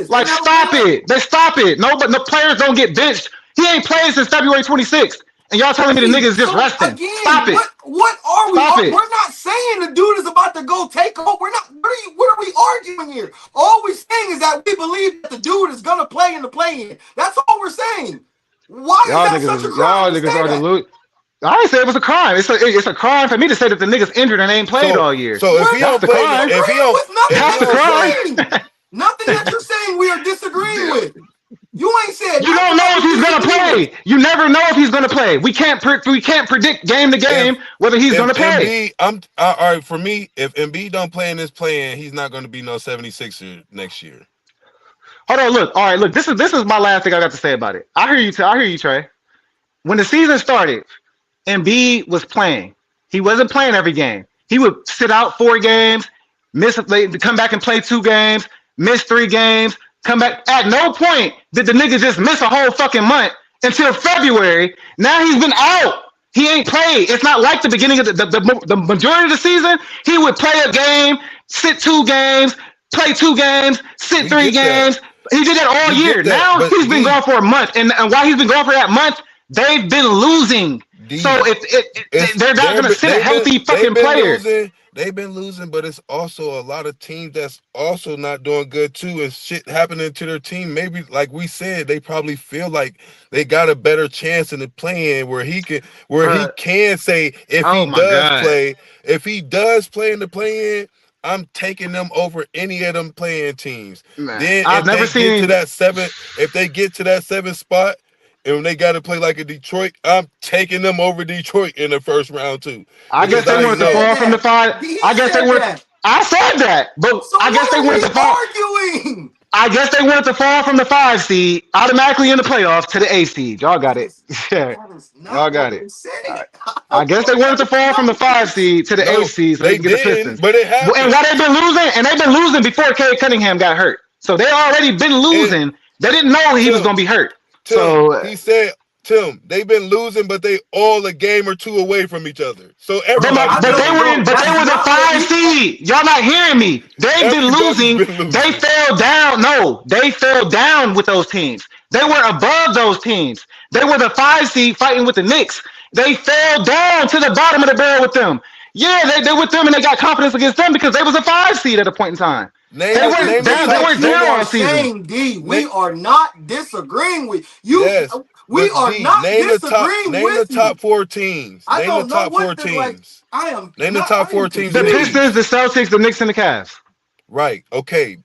Like, stop it. They stop it. No, but the players don't get benched. He ain't played since February 26th. And y'all telling me the niggas just resting. Again, stop it. What are we? Stop it. We're not saying the dude is about to go take over. We're not. What are we arguing here? All we're saying is that we believe that the dude is gonna play in the play-in. That's all we're saying. Why y'all is that such a crime? Y'all niggas are deluded. I didn't say it was a crime. It's a crime for me to say that the niggas injured and ain't played all year. So if he don't play, that's the crime. Nothing that you're saying we are disagreeing with. You ain't said. You don't know if he's gonna play. You never know if he's gonna play. We can't predict game to game whether he's gonna play. All right. For me, if Embiid don't play in this play-in, he's not gonna be no 76er next year. Hold on, look. All right, look. This is my last thing I got to say about it. I hear you, Trey. When the season started, Embiid was playing. He wasn't playing every game. He would sit out 4 games, come back and play 2 games, miss 3 games. Come back. At no point did the nigga just miss a whole fucking month until February. Now he's been out. He ain't played. It's not like the beginning of the majority of the season. He would play a game, sit 2 games, play 2 games, sit 3 games. He did that all year. Now he's been gone for a month, and while he's been gone for that month, they've been losing. So they're not gonna sit a healthy fucking player. They've been losing, but it's also a lot of teams that's also not doing good too, and shit happening to their team. Maybe, like we said, they probably feel like they got a better chance in the play-in where he can say if he does play in the play-in, I'm taking them over any of them playing teams. Man, then if they get to that 7th spot, and when they got to play like a Detroit, I'm taking them over Detroit in the first round too. I guess they wanted to fall from the 5. I guess they wanted. I said that, but I guess they wanted to fall. I guess they wanted to fall from the 5 seed automatically in the playoffs to the 8 seed. Y'all got it. Yeah, y'all got it. I guess they wanted to fall from the 5 seed to the 8 seed so they can get the Pistons. But it happened. And why they've been losing? And they've been losing before Cade Cunningham got hurt. So they already been losing. They didn't know he was going to be hurt. Tim, he said, Tim, they've been losing, but they all a game or 2 away from each other. So everybody, they were the 5 seed. Y'all not hearing me? They've been losing. They fell down. No, they fell down with those teams. They were above those teams. They were the 5 seed fighting with the Knicks. They fell down to the bottom of the barrel with them. Yeah, they with them and they got confidence against them because they was a 5 seed at a point in time. We are not disagreeing with you. Yes, we are not disagreeing with you. Name the top 4 teams. Name the top 4 teams. Name the top 4 teams. The Pistons, the Celtics, the Knicks, and the Cavs. Right. Okay,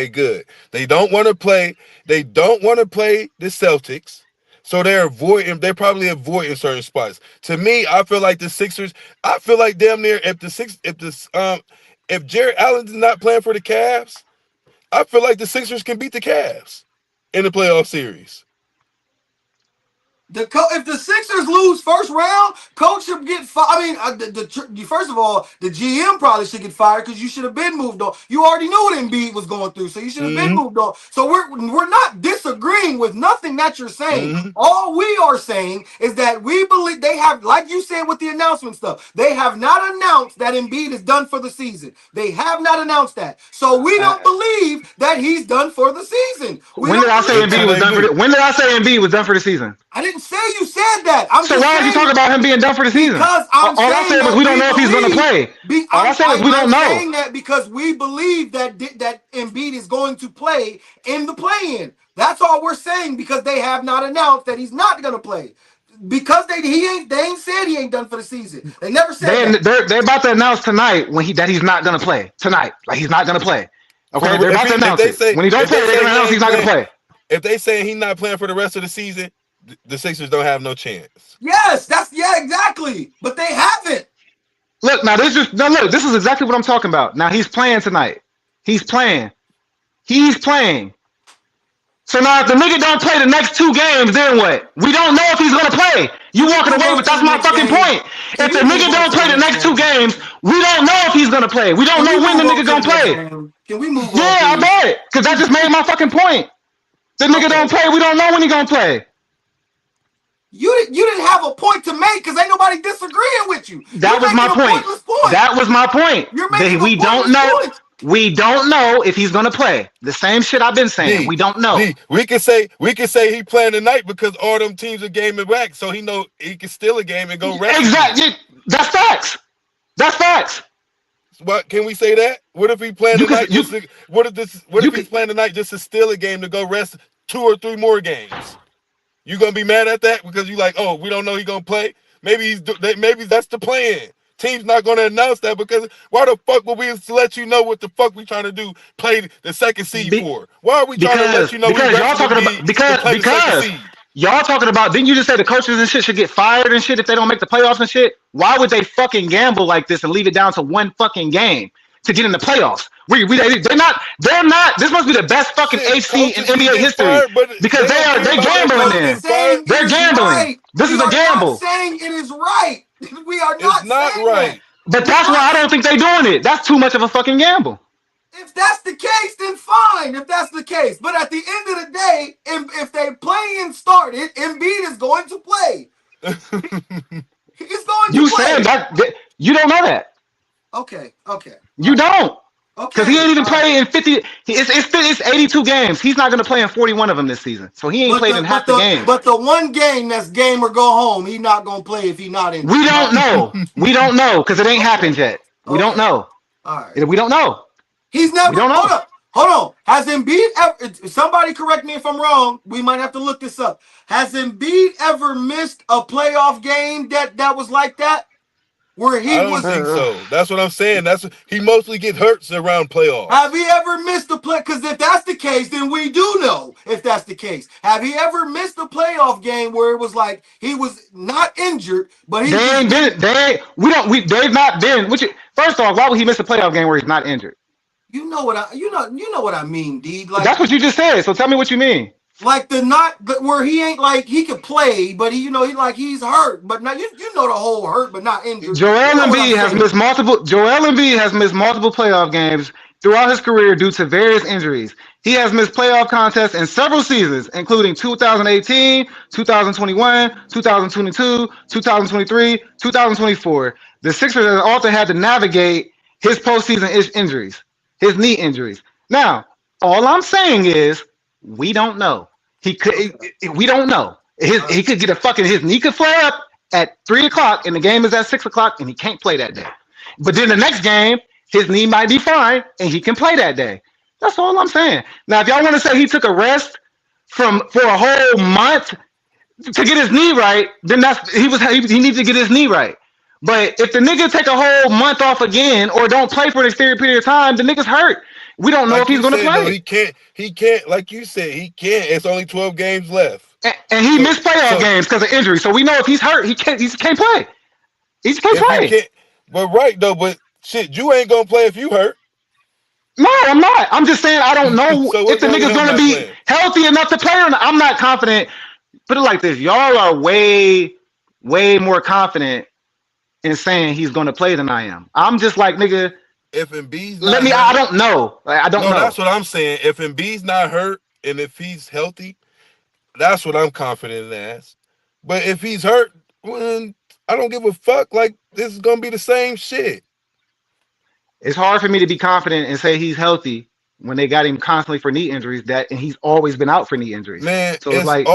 good. They don't want to play the Celtics. So they're probably avoiding certain spots. To me, I feel like the Sixers, damn near if Jared Allen is not playing for the Cavs, I feel like the Sixers can beat the Cavs in the playoff series. If the Sixers lose first round, coach should get fired. I mean, first of all, the GM probably should get fired because you should have been moved on. You already knew what Embiid was going through, so you should have been moved on. So we're not disagreeing with nothing that you're saying. All we are saying is that we believe they have, like you said with the announcement stuff, they have not announced that Embiid is done for the season. They have not announced that, so we don't believe that he's done for the season. When did I say Embiid was done for the season? I didn't say you said that. So why are you talking about him being done for the season? Because all I said was we don't know if he's going to play. All I said is we don't know. I'm saying that because we believe that Embiid is going to play in the play-in. That's all we're saying because they have not announced that he's not going to play. because they ain't said he ain't done for the season. They never said that. They're about to announce tonight that he's not gonna play tonight. Like he's not gonna play. Okay, they're about to announce it. When he don't play, they're gonna announce he's not gonna play. If they say he's not playing for the rest of the season, the Sixers don't have no chance. Yes, exactly. But they haven't. Look, now this is exactly what I'm talking about. Now he's playing tonight. He's playing. So now if the nigga don't play the next 2 games, then what? We don't know if he's gonna play. You walking away with that's my fucking point. If the nigga don't play the next 2 games, we don't know if he's gonna play. We don't know when the nigga gonna play. Can we move on? Yeah, I bet. Because that just made my fucking point. The nigga don't play, we don't know when he gonna play. You didn't have a point to make because ain't nobody disagreeing with you. That was my point. That was my point. We don't know. We don't know if he's gonna play. The same shit I've been saying. We don't know. We can say he playing tonight because all them teams are gaming back, so he know he can steal a game and go rest. Exactly. That's facts. What can we say that? What if he playing tonight? What if he's playing tonight just to steal a game to go rest 2 or 3 more games? You gonna be mad at that because you like, oh, we don't know he's gonna play? Maybe that's the plan. Team's not gonna announce that because why the fuck would we let you know what the fuck we trying to do? Play the second seed for? Why are we trying to let you know? Because y'all talking about y'all talking about. Didn't you just say the coaches and shit should get fired and shit if they don't make the playoffs and shit? Why would they fucking gamble like this and leave it down to 1 fucking game to get in the playoffs? They're not. This must be the best fucking AC in NBA history because they're gambling there. They're gambling. This is a gamble. Not saying it is right. We are not. It's not saying right. That. But that's why I don't think they're doing it. That's too much of a fucking gamble. If that's the case, then fine. If that's the case, but at the end of the day, if they play and start it, Embiid is going to play. He's going to play. You saying that you don't know that? Okay. You don't. Okay. Because he ain't even played in 50. It's 82 games. He's not going to play in 41 of them this season. So he ain't played in half the games. But the one game that's game or go home, he's not going to play if he's not in. We don't know. We don't know because it ain't happened yet. We don't know. All right. We don't know. He's never. We don't know. Hold on. Has Embiid ever? Somebody correct me if I'm wrong. We might have to look this up. Has Embiid ever missed a playoff game that was like that? Where he I don't think so. That's what I'm saying. He mostly gets hurt around playoffs. Have he ever missed a play? Because if that's the case, then we do know if that's the case. Have he ever missed a playoff game where it was like he was not injured, but they've not been. First off, why would he miss a playoff game where he's not injured? You know what I mean, D. Like that's what you just said. So tell me what you mean. Like where he ain't like he could play, but he's hurt, but not you know the whole hurt, but not injured. Joel Embiid has missed multiple playoff games throughout his career due to various injuries. He has missed playoff contests in several seasons, including 2018, 2021, 2022, 2023, 2024. The Sixers have also had to navigate his postseason injuries, his knee injuries. Now, all I'm saying is we don't know. We don't know. He could get his knee could flare up at 3:00 and the game is at 6:00 and he can't play that day. But then the next game, his knee might be fine and he can play that day. That's all I'm saying. Now, if y'all want to say he took a rest for a whole month to get his knee right, then he needs to get his knee right. But if the nigga take a whole month off again or don't play for an extended period of time, the nigga's hurt. We don't know if he's going to play. No, he can't. Like you said, he can't. It's only 12 games left. And he missed playoff games because of injury. So we know if he's hurt, he can't play. He can't play. But right, though, but shit, you ain't going to play if you hurt. No, I'm not. I'm just saying I don't know if the nigga's going to be healthy enough to play or not. I'm not confident. Put it like this. Y'all are way, way more confident in saying he's going to play than I am. I'm just like, nigga, if Embiid's not hurt, I don't know. I don't know. That's what I'm saying. If Embiid's not hurt and if he's healthy, that's what I'm confident in as. But if he's hurt, well, I don't give a fuck. Like, this is going to be the same shit. It's hard for me to be confident and say he's healthy when they got him constantly for knee injuries, and he's always been out for knee injuries. Man, so it's like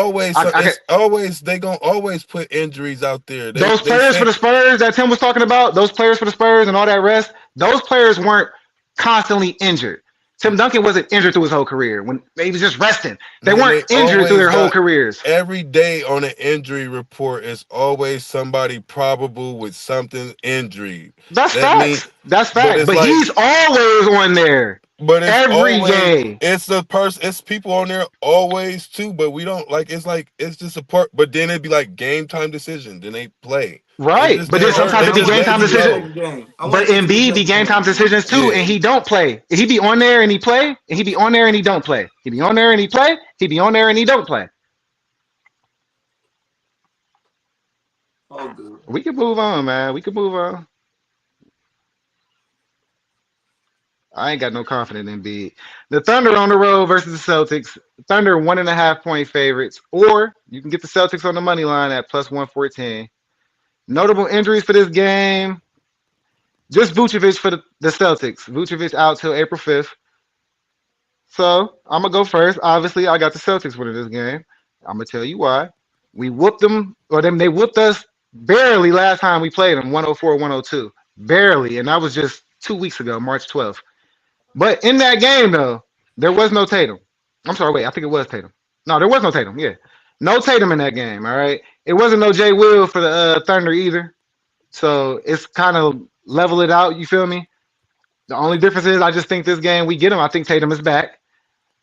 they gonna always put injuries out there. Those players for the Spurs that Tim was talking about, those players for the Spurs and all that rest, those players weren't constantly injured. Tim Duncan wasn't injured through his whole career. When he was just resting, they Man, weren't they injured through always their whole got careers. every day on an injury report is always somebody probable with something injury. That's That means, facts. That's but facts. it's But like, he's always on there but it's every always game. it's a person, it's people on there always too. But we don't like it's just a part. But then it'd be like game time decision. Then they play. It's Right. just But then All right, sometimes they it man. be I just want game to let time get you to the decisions. go. second game. I want But to get to the Embiid be second game time game. decisions too, Yeah. and he don't play. He be on there and he play, and he be on there and he don't play. He be on there and he play. He be on there and he don't play. All good. We can move on, man. We can move on. I ain't got no confidence in Embiid. The Thunder on the road versus the Celtics. Thunder 1.5 point favorites, or you can get the Celtics on the money line at plus 114. Notable injuries for this game. Just Vucevic for the Celtics. Vucevic out till April 5th. So I'm gonna go first. Obviously, I got the Celtics winning this game. I'm gonna tell you why. We whooped them, or them they whooped us barely last time we played them, 104-102. Barely, and that was just 2 weeks ago, March 12th. But in that game, though, there was no Tatum. I'm sorry, wait, I think it was Tatum. No, there was no Tatum. Yeah, no Tatum in that game. All right, it wasn't no Jay Will for the Thunder either. So it's kind of level it out. You feel me? The only difference is I just think this game we get him. I think Tatum is back.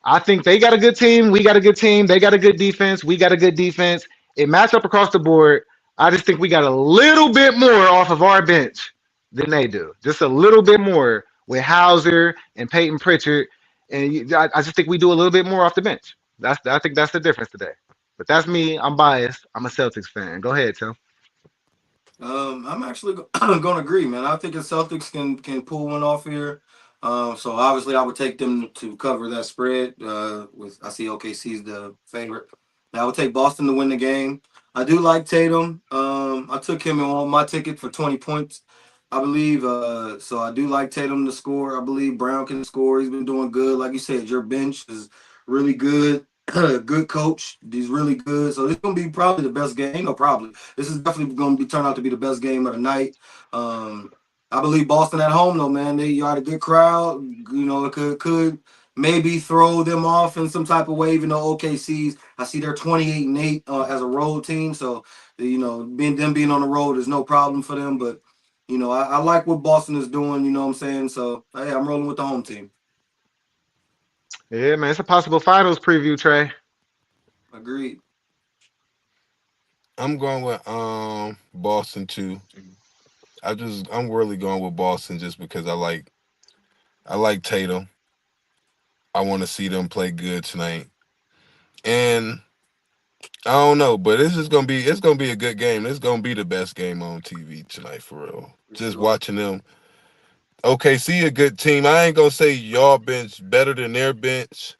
I think they got a good team. We got a good team. They got a good defense. We got a good defense. It match up across the board. I just think we got a little bit more off of our bench than they do. Just a little bit more with Hauser and Peyton Pritchard. And I just think we do a little bit more off the bench. I think that's the difference today. But that's me. I'm biased. I'm a Celtics fan. Go ahead, Tim. I'm actually going to agree, man. I think the Celtics can pull one off here. So obviously, I would take them to cover that spread. With I see OKC's the favorite. I would take Boston to win the game. I do like Tatum. I took him on my ticket for 20 points, I believe. So I do like Tatum to score. I believe Brown can score. He's been doing good. Like you said, your bench is really good. Good coach. He's really good. So this is gonna be probably the best game. No, probably. This is definitely gonna turn out to be the best game of the night. I believe Boston at home though, man. They got a good crowd. You know, it could maybe throw them off in some type of way. Even though OKC's, I see they're 28-8 as a road team. So you know, being on the road is no problem for them. But you know, I like what Boston is doing. You know what I'm saying? So hey, I'm rolling with the home team. Yeah, man. It's a possible finals preview, Trey. Agreed. I'm going with Boston too. I'm really going with Boston just because I like Tatum. I want to see them play good tonight. And I don't know, but it's gonna be a good game. It's gonna be the best game on TV tonight for real. Just watching them. OKC a good team. I ain't gonna say y'all bench better than their bench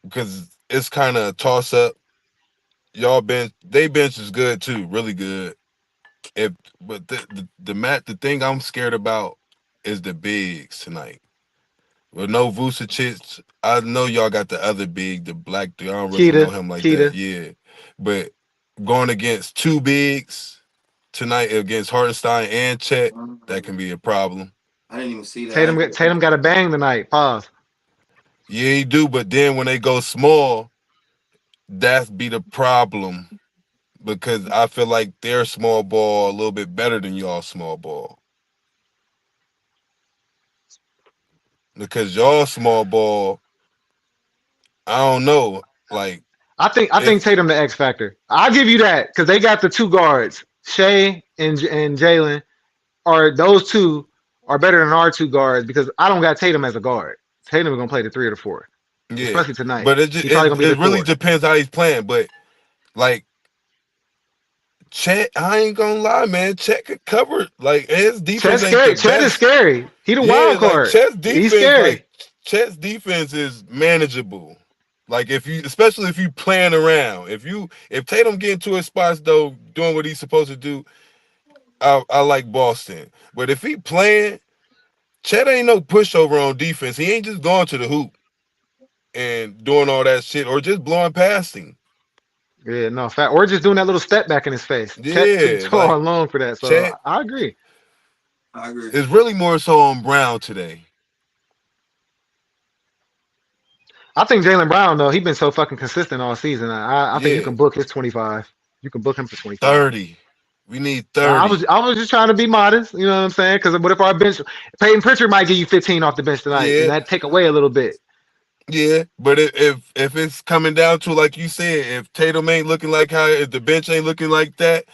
because it's kind of a toss up. Y'all bench, they bench is good too, really good. But the thing I'm scared about is the bigs tonight. With no Vucevic, I know y'all got the other big, the black dude. I don't really know him like that. Yeah, but going against two bigs tonight against Hartenstein and Chet, that can be a problem. I didn't even see that. Tatum got a bang tonight. Pause. Yeah, he do, but then when they go small, that's be the problem because I feel like their small ball a little bit better than y'all small ball. Because y'all small ball, I don't know. Like I think Tatum the X factor. I'll give you that because they got the two guards, Shea and Jalen. Are those two are better than our two guards because I don't got Tatum as a guard. Tatum is gonna play the 3 or the 4, especially tonight. But it really depends how he's playing. But like Chet, I ain't gonna lie, man. Chet could cover like his defense. Chet is scary. He the wild card. Like, Chet's defense, he's scary. Like, Chet's defense is manageable. Like especially if you playing around. If Tatum get into his spots though, doing what he's supposed to do, I like Boston. But if he playing, Chet ain't no pushover on defense. He ain't just going to the hoop and doing all that shit or just blowing past him. Yeah, no, fact. Or just doing that little step back in his face. Yeah, Chet's too long for that. So Chet, I agree. I agree. It's really more so on Brown today. I think Jaylen Brown though, he's been so fucking consistent all season. I think you Yeah, can book his 25. You can book him for 25. 30. We need I 30. was just trying to be modest. You know what I'm saying? Because what if our bench, Peyton Pritchard might give you 15 off the bench tonight, and Yeah, that take away a little bit. yeah. But if it's coming down to like you said, if Tatum ain't looking like how, if the bench ain't looking like that,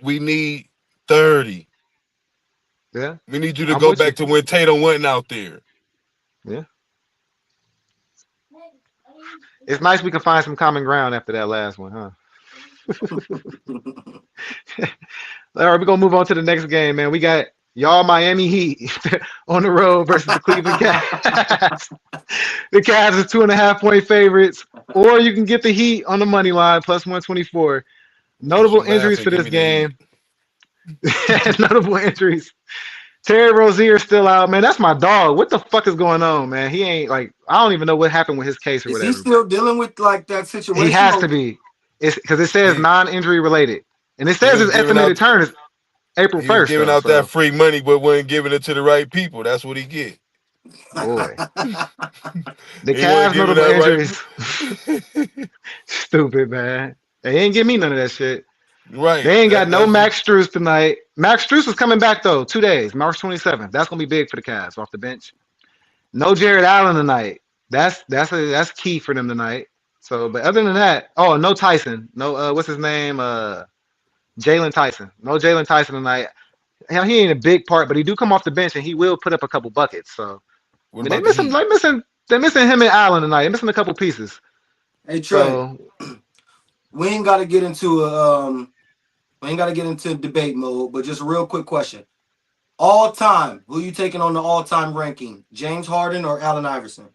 we need 30. Yeah, We need you to I'm go with you. back to when Tatum wasn't out there. Yeah, it's nice we can find some common ground after that last one, huh? All right, we're gonna move on to the next game, man. We got y'all Miami Heat on the road versus the Cleveland Cavs. The Cavs is 2.5 point favorites, or you can get the Heat on the money line plus 124. Don't Notable you laugh injuries and for give this me the Heat. game. Notable injuries. Terry Rozier still out, man. That's my dog. What the fuck is going on, man? He ain't like I don't even know what happened with his case or Is he whatever, still but dealing with like that he situation? has to Or be. It's because it says He, non-injury related, and it he says was his giving estimated out turn is April he was 1st, giving though. out that So, free money, but wasn't giving it to the right people. That's what he get. boy, the He wasn't Cavs giving notable that injuries. right. Stupid, man. They ain't give me none of that shit. Right. They ain't got no That's Max Strus tonight. Max Strus is coming back though, 2 days, March 27th. That's gonna be big for the Cavs off the bench. No Jared Allen tonight. That's key for them tonight. So, but other than that, oh, no Tyson. No, what's his name? Jalen Tyson. No Jalen Tyson tonight. Hell, he ain't a big part, but he do come off the bench and he will put up a couple buckets. So, I what mean, they about the missing, Heat? they're missing him and Allen tonight. They're missing a couple pieces. Hey Trey, So, we ain't got to get into we ain't got to get into debate mode, but just a real quick question: all time, who you taking on the all time ranking? James Harden or Allen Iverson?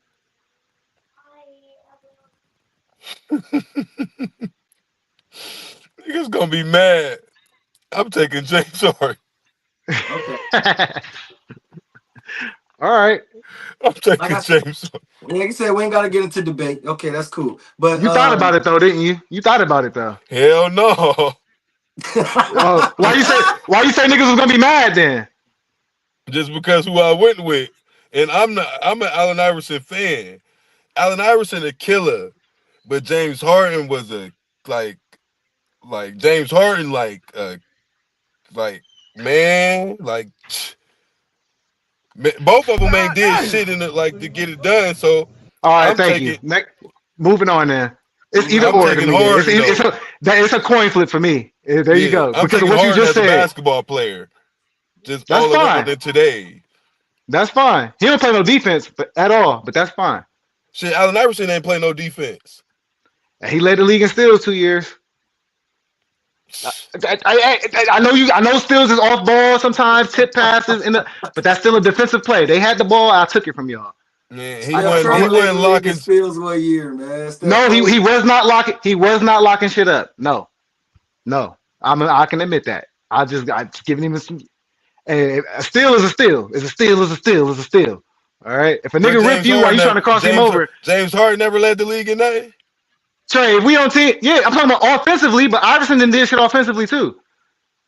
Niggas gonna be mad. I'm taking James Harden. Okay, all right. I'm like taking I James Harden. like I said, we ain't got to get into debate. Okay, that's cool. But You thought about it though, didn't you? You thought about it though. Hell no. Oh, why you say niggas was gonna be mad then? Just because who I went with. And I'm an Allen Iverson fan. Allen Iverson a killer. But James Harden was a like James Harden like man both of them ain't did shit in it like to get it done. So All right, I'm thank you. taking Moving on then. It's either I'm or to taking me. Then. Harden though. It's a coin flip for me. There you Yeah, go. I'm Because of taking what you Harden just as a said. basketball player. Just That's all around fine. it today. That's fine. He don't play no defense at all, but that's fine. Shit, Allen Iverson ain't play no defense. And he led the league in steals 2 years. I know you. I know steals is off ball sometimes, tip passes, but that's still a defensive play. They had the ball. I took it from y'all. Man, Steph he Curry led the wasn't league in locking. steals 1 year, man. Steph No, Curry. he was not locking. He was not locking shit up. No. I can admit that. I just giving him some. A steal is a steal. Is a steal is a steal is a steal. All right. If a But nigga rip you while you trying to cross him over, James Harden never led the league in nothing. Trey, if we on team, yeah, I'm talking about offensively, but Iverson did shit offensively too.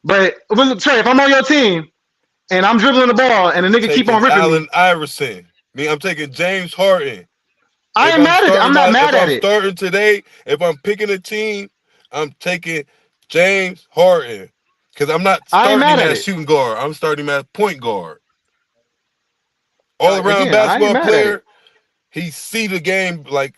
But Trey, if I'm on your team and I'm dribbling the ball and a nigga keep on ripping Allen me, Iverson. I'm taking James Harden. I ain't mad at it. I'm not mad at it. If I'm starting today, if I'm picking a team, I'm taking James Harden. Because I'm not I ain't starting mad him at as it. shooting guard. I'm starting him as point guard. All around Again, I ain't basketball mad at it. player, he see the game like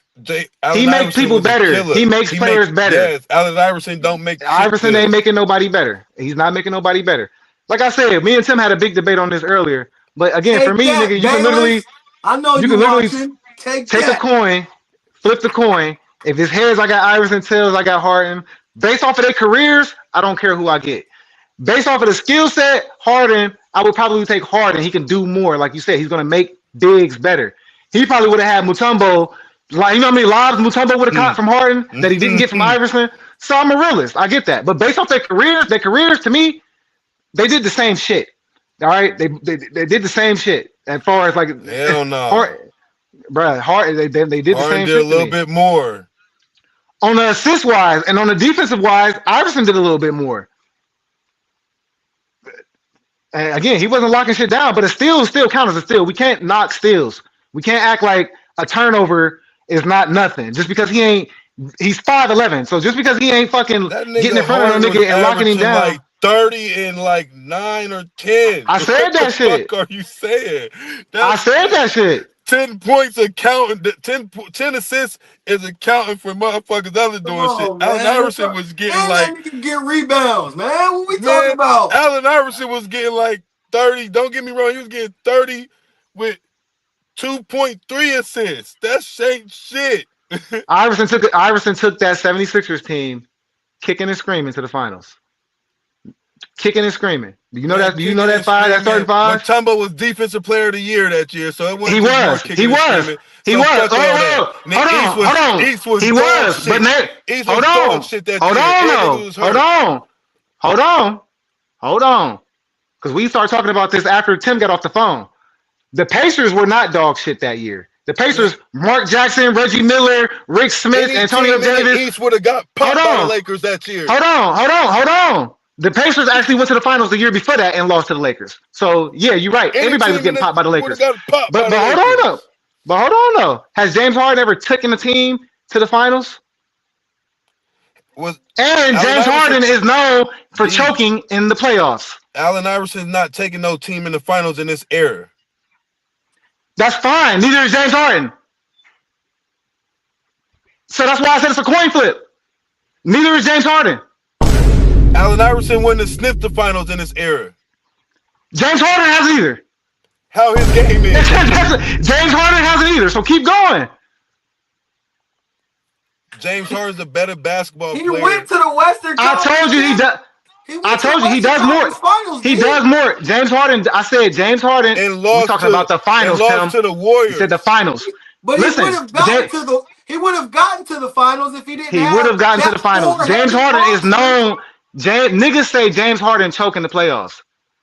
He Allen makes Iverson people was a better. killer. He makes players better. Yes, Allen Iverson don't make shit Iverson ain't good. making nobody better. He's not making nobody better. Like I said, me and Tim had a big debate on this earlier. But again, for Take me, that, nigga, Bayless. I know you you can literally watching. Take take a that. coin, flip the coin. If it's heads, I got Iverson. Tails, I got Harden. Based off of their careers, I don't care who I get. Based off of the skill set, Harden, I would probably take Harden. He can do more. Like you said, he's going to make bigs better. He probably would have had Mutombo. Like, you know how many lobs Mutombo would have caught from Harden that he didn't get from Iverson? So I'm a realist. I get that. But based off their careers to me, they did the same shit. All right? They did the same shit. As far as like Hell no. Harden, they did the Harden same did shit a little to me. bit more. On the assist wise and on the defensive wise, Iverson did a little bit more. And again, he wasn't locking shit down, but a steal still counts as a steal. We can't knock steals. We can't act like a turnover is not nothing. Just because he's 5'11", so just because he ain't fucking That getting in nigga front of Harden a was nigga and locking him averaging down. like 30 and like 9 or 10. I said that shit. What the fuck are you saying? I said that shit. 10 points accounting, 10 assists is accounting for motherfuckers other doing shit. Allen Iverson was getting and like, that nigga get rebounds, man. What we talking man, about? Allen Iverson was getting like 30. Don't get me wrong, he was getting 30 with 2.3 assists. That ain't shit. Iverson took that 76ers team kicking and screaming to the finals. Kicking and screaming. Do you know that? Do you know that five? That starting five? Mutombo was defensive player of the year that year, so it wasn't. He was. He was. He was. Hold on. East was. He was. But hold on. Hold on. Because we started talking about this after Tim got off the phone. The Pacers were not dog shit that year. The Pacers, Mark Jackson, Reggie Miller, Rick Smith, Antonio Davis. East would have got popped by the Lakers that year. Hold on. The Pacers actually went to the finals the year before that and lost to the Lakers. So yeah, you're right. Everybody was getting popped by the Lakers. But hold on though. Has James Harden ever taken a team to the finals? James Harden is known for choking in the playoffs. Allen Iverson's not taking no team in the finals in this era. That's fine. Neither is James Harden. So that's why I said it's a coin flip. Neither is James Harden. Allen Iverson wouldn't have sniffed the finals in this era. James Harden hasn't either. How his game is. James Harden hasn't either, so keep going. James Harden's a better basketball player. He went to the Western Conference. I told you he does. I told you he does more. He does more. James Harden. I said James Harden. And lost talking about the finals. Lost to the Warriors. He said the finals. But listen, he would have gotten to the finals if he didn't. He would have gotten to the finals. James Harden is known. Niggas say James Harden choking the playoffs.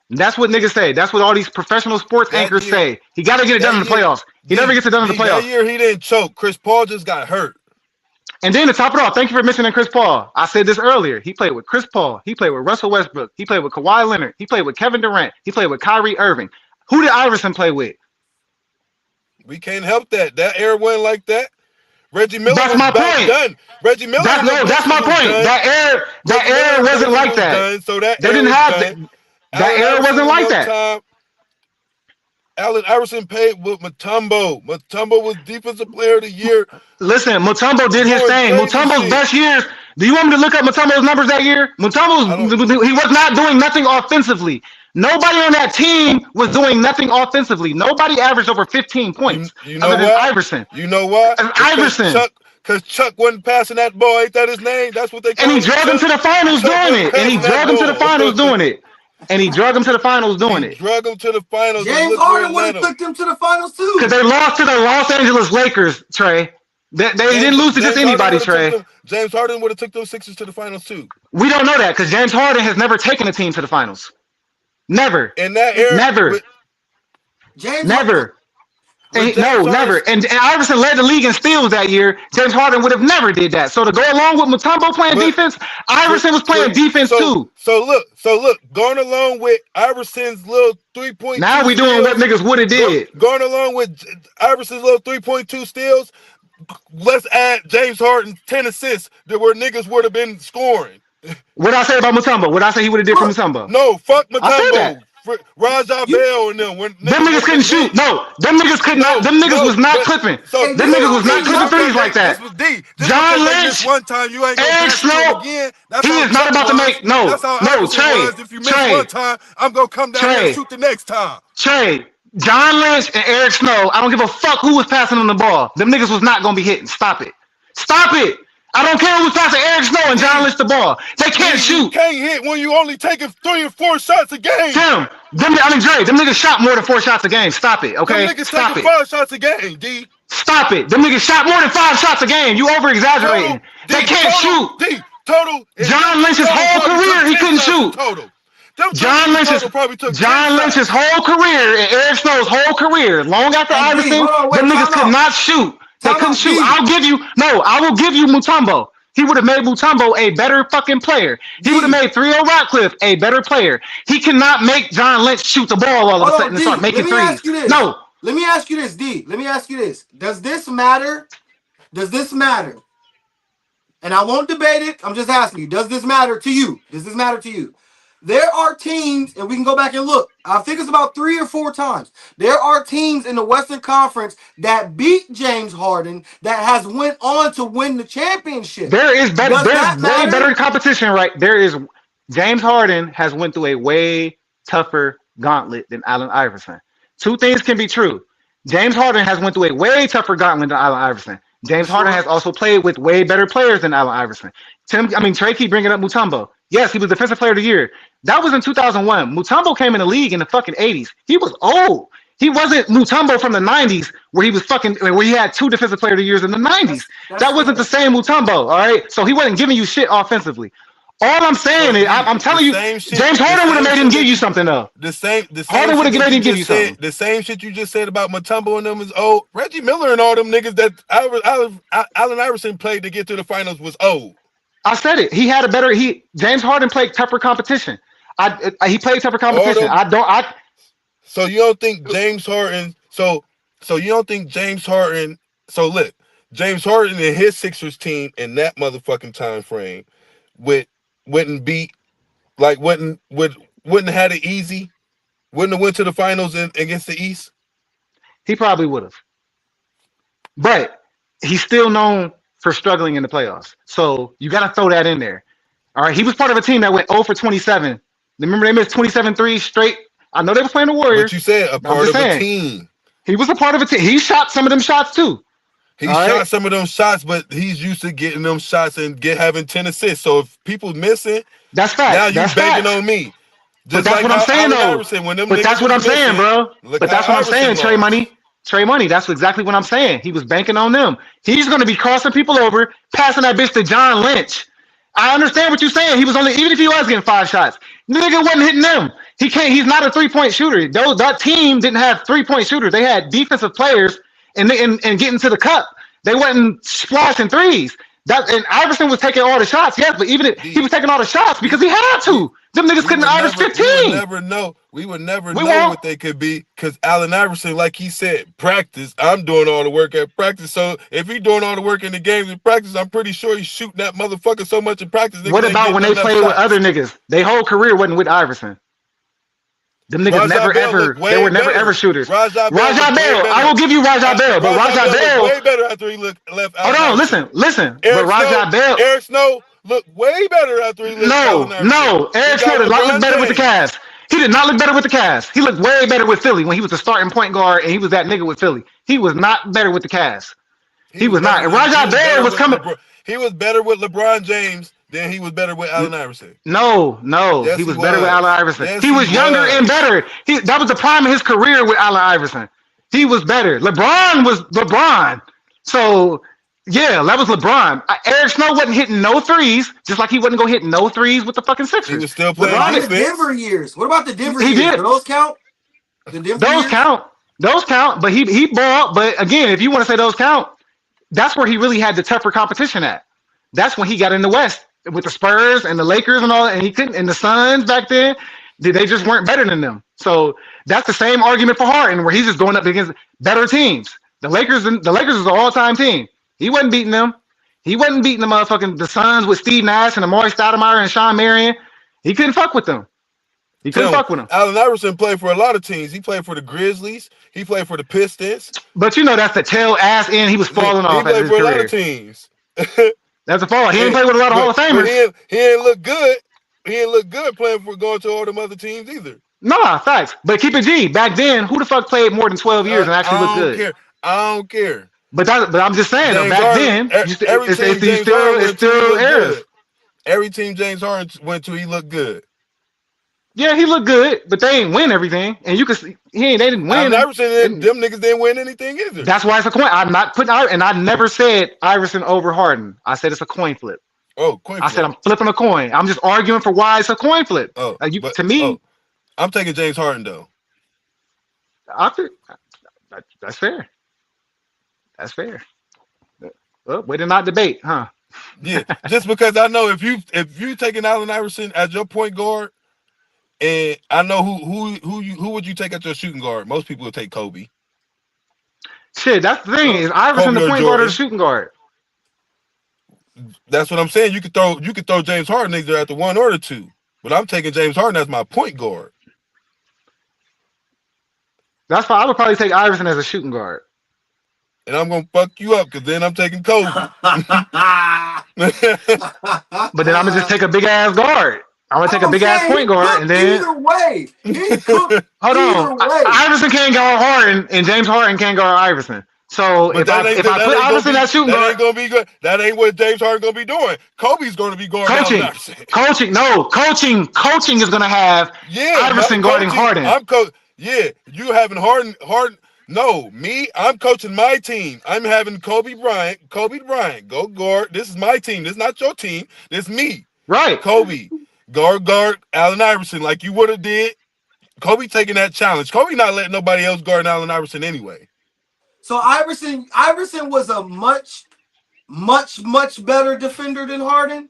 That's what niggas say. That's what all these professional sports anchors say. He got to get it done in the playoffs. He never gets it done in the playoffs. That year he didn't choke. Chris Paul just got hurt. And then to top it off, thank you for mentioning Chris Paul. I said this earlier. He played with Chris Paul. He played with Russell Westbrook. He played with Kawhi Leonard. He played with Kevin Durant. He played with Kyrie Irving. Who did Iverson play with? We can't help that. That era wasn't like that. Reggie Miller that's was my point. Done. Reggie Miller. That's my point. Done. That era wasn't like that. Done, so that they didn't have that era wasn't like that. Time, Allen Iverson played with Mutombo. Mutombo was defensive player of the year. Listen, Mutombo did his thing. Mutombo's best years. Do you want me to look up Mutombo's numbers that year? He was not doing nothing offensively. Nobody on that team was doing nothing offensively. Nobody averaged over 15 points. You know what? Iverson. You know what? Iverson. Because Chuck wasn't passing that ball. Ain't that his name? That's what they call him. And he dragged him to the finals doing it. And he dragged him to the finals doing it. James Harden would have took them to the finals too. Because they lost to the Los Angeles Lakers, Trey. They didn't lose to just anybody, Trey. James Harden would have took those Sixers to the finals too. We don't know that because James Harden has never taken a team to the finals. Never. In that era, never. Never. Never. And Iverson led the league in steals that year. James Harden would have never did that. So to go along with Mutombo playing defense, Iverson was playing defense too. So look, going along with Iverson's little 3.2. Now we doing what niggas would have did. Going along with Iverson's little 3.2 steals, let's add James Harden's 10 assists that where niggas would have been scoring. What did I say about Mutombo? What did I say he would have did for Mutombo? No, fuck Mutombo. Raja Bell and them. Them niggas couldn't shoot. No, them niggas could not. Them niggas was not clipping. Them niggas was not clipping threes like that. John Lynch, one time you ain't Eric Snow. He is not about to make no. Trey. If you miss one time, I'm gonna come down and shoot the next time. Trey, John Lynch and Eric Snow. I don't give a fuck who was passing them the ball. Them niggas was not gonna be hitting. Stop it. I don't care who's passing Eric Snow and John Lynch the ball. They can't shoot. You can't hit when you only taking 3 or 4 shots a game. Dre, them niggas shot more than 4 shots a game. Stop it, okay? Them niggas taking 5 shots a game, D. Stop it. Them niggas shot more than 5 shots a game. You over-exaggerating. They can't shoot. D, total. John Lynch's whole career, he couldn't shoot. Total. John Lynch's whole career and Eric Snow's whole career, long after Iverson, them niggas could not shoot. They couldn't shoot. I will give you Mutombo. He would have made Mutombo a better fucking player. He would have made Theo Ratcliffe a better player. He cannot make John Lynch shoot the ball all of a sudden and start making threes. No. Let me ask you this, D. Let me ask you this. Does this matter Does this matter? And I won't debate it. I'm just asking you, does this matter to you? Does this matter to you? There are teams, and we can go back and look. I think it's about 3 or 4 times. There are teams in the Western Conference that beat James Harden that has went on to win the championship. There is better. Does There's that way matter? better competition, right? There is. James Harden has went through a way tougher gauntlet than Allen Iverson. 2 things can be true. James Harden has went through a way tougher gauntlet than Allen Iverson. James Harden has also played with way better players than Allen Iverson. Trey keep bringing up Mutombo. Yes, he was Defensive Player of the Year. That was in 2001. Mutombo came in the league in the fucking 80s. He was old. He wasn't Mutombo from the 90s where he had 2 Defensive Player of the Years in the 90s. That wasn't the same Mutombo, all right? So he wasn't giving you shit offensively. All I'm saying is, I'm telling you, James Harden would have made him give you something, though. The same Harden would have made him give you something. The same shit you just said about Mutombo and them is old. Reggie Miller and all them niggas that Allen Iverson played to get to the finals was old. I said it. He had a better. James Harden played tougher competition. He played tougher competition. So you don't think James Harden? So you don't think James Harden? So look, James Harden and his Sixers team in that motherfucking time frame wouldn't have had it easy, wouldn't have went to the finals against the East. He probably would have, but he's still known for struggling in the playoffs. So you got to throw that in there. All right, he was part of a team that went 0 for 27. Remember they missed 27 threes straight. I know they were playing the Warriors. But you said a part of a team. He was a part of a team. He shot some of them shots too. He shot some of them shots, but he's used to getting them shots and having 10 assists. So if people missing, that's fact. Now you're begging on me. But that's what I'm saying, though. But that's what I'm saying, bro. But that's what I'm saying, Trey Money. That's exactly what I'm saying. He was banking on them. He's going to be crossing people over, passing that bitch to John Lynch. I understand what you're saying. He was only, even if he was getting 5 shots, the nigga wasn't hitting them. He's not a 3-point shooter. That team didn't have 3-point shooters. They had defensive players and getting to the cup. They wasn't splashing threes. And Iverson was taking all the shots, yes, but even if he was taking all the shots because he had to. Them niggas couldn't average 15. We would never know what they could be because Allen Iverson, like he said, practice. I'm doing all the work at practice. So if he's doing all the work in the games in practice, I'm pretty sure he's shooting that motherfucker so much in practice. What about when they played with other niggas? Their whole career wasn't with Iverson. Them niggas they were never ever shooters. Raja Bell, I will give you Raja Bell, but Raja Bell way better after he left. Hold on, listen. But Raja Bell, Eric Snow looked way better after he left. No, Eric Snow did not look better with the Cavs. He did not look better with the Cavs. He looked way better with Philly when he was the starting point guard and he was that nigga with Philly. He was not better with the Cavs. He was not. And Raja Bell was coming. He was better with LeBron James. Then he was better with Allen Iverson. No, yes, he was better with Allen Iverson. Yes, he was younger and better. That was the prime of his career with Allen Iverson. He was better. LeBron was LeBron. So, yeah, that was LeBron. Eric Snow wasn't hitting no threes, just like he wasn't going to hit no threes with the fucking Sixers. He was still playing. What about the Denver years? What about the Denver years? Did. Do those count? Those count, but he balled. But again, if you want to say those count, that's where he really had the tougher competition at. That's when he got in the West with the Spurs and the Lakers and all, and he couldn't. And the Suns back then, they just weren't better than them. So that's the same argument for Harden, where he's just going up against better teams. The Lakers is an all-time team. He wasn't beating them. He wasn't beating the Suns with Steve Nash and Amari Stoudemire and Sean Marion. He couldn't fuck with them. He couldn't fuck with them. Allen Iverson played for a lot of teams. He played for the Grizzlies. He played for the Pistons. But that's the tail ass end. He was falling off. He played for a lot of teams. That's a fall. He didn't play with a lot of Hall of Famers. He didn't look good. He didn't look good playing for going to all them other teams either. Nah, facts. But keep it G. Back then, who the fuck played more than 12 years and actually looked good? I don't care. But I'm just saying, though, back then, it's still eras. Every team James Harden went to, he looked good. Yeah, he looked good, but they ain't win everything. And you can see, they didn't win. Iverson, them niggas didn't win anything either. That's why it's a coin. I'm not putting out, and I never said Iverson over Harden. I said it's a coin flip. Oh, coin flip. I said I'm flipping a coin. I'm just arguing for why it's a coin flip. Oh, to me, I'm taking James Harden though. I think that's fair. That's fair. Well, way to not debate, huh? Yeah, just because I know if you taking Allen Iverson as your point guard. And I know who would you take at your shooting guard? Most people would take Kobe. Shit, that's the thing. Is Iverson the point guard or the shooting guard? That's what I'm saying. You could throw James Harden either at the 1 or the 2, but I'm taking James Harden as my point guard. That's fine. I would probably take Iverson as a shooting guard. And I'm gonna fuck you up because then I'm taking Kobe. But then I'm gonna just take a big ass guard. I'm gonna take a big ass point guard, and then either way, he cooked hold on. Iverson can't guard Harden, and James Harden can't guard Iverson. So if I put Iverson at shooting guard, ain't gonna be good. That ain't what James Harden gonna be doing. Kobe's gonna be guarding Iverson. Coaching is gonna have Iverson guarding Harden. You having Harden. No, I'm coaching my team. I'm having Kobe Bryant, go guard. This is my team. This is not your team. This is me. Right. Kobe, guard Allen Iverson like you would have did. Kobe taking that challenge. Kobe not letting nobody else guard Allen Iverson anyway. So Iverson was a much better defender than Harden.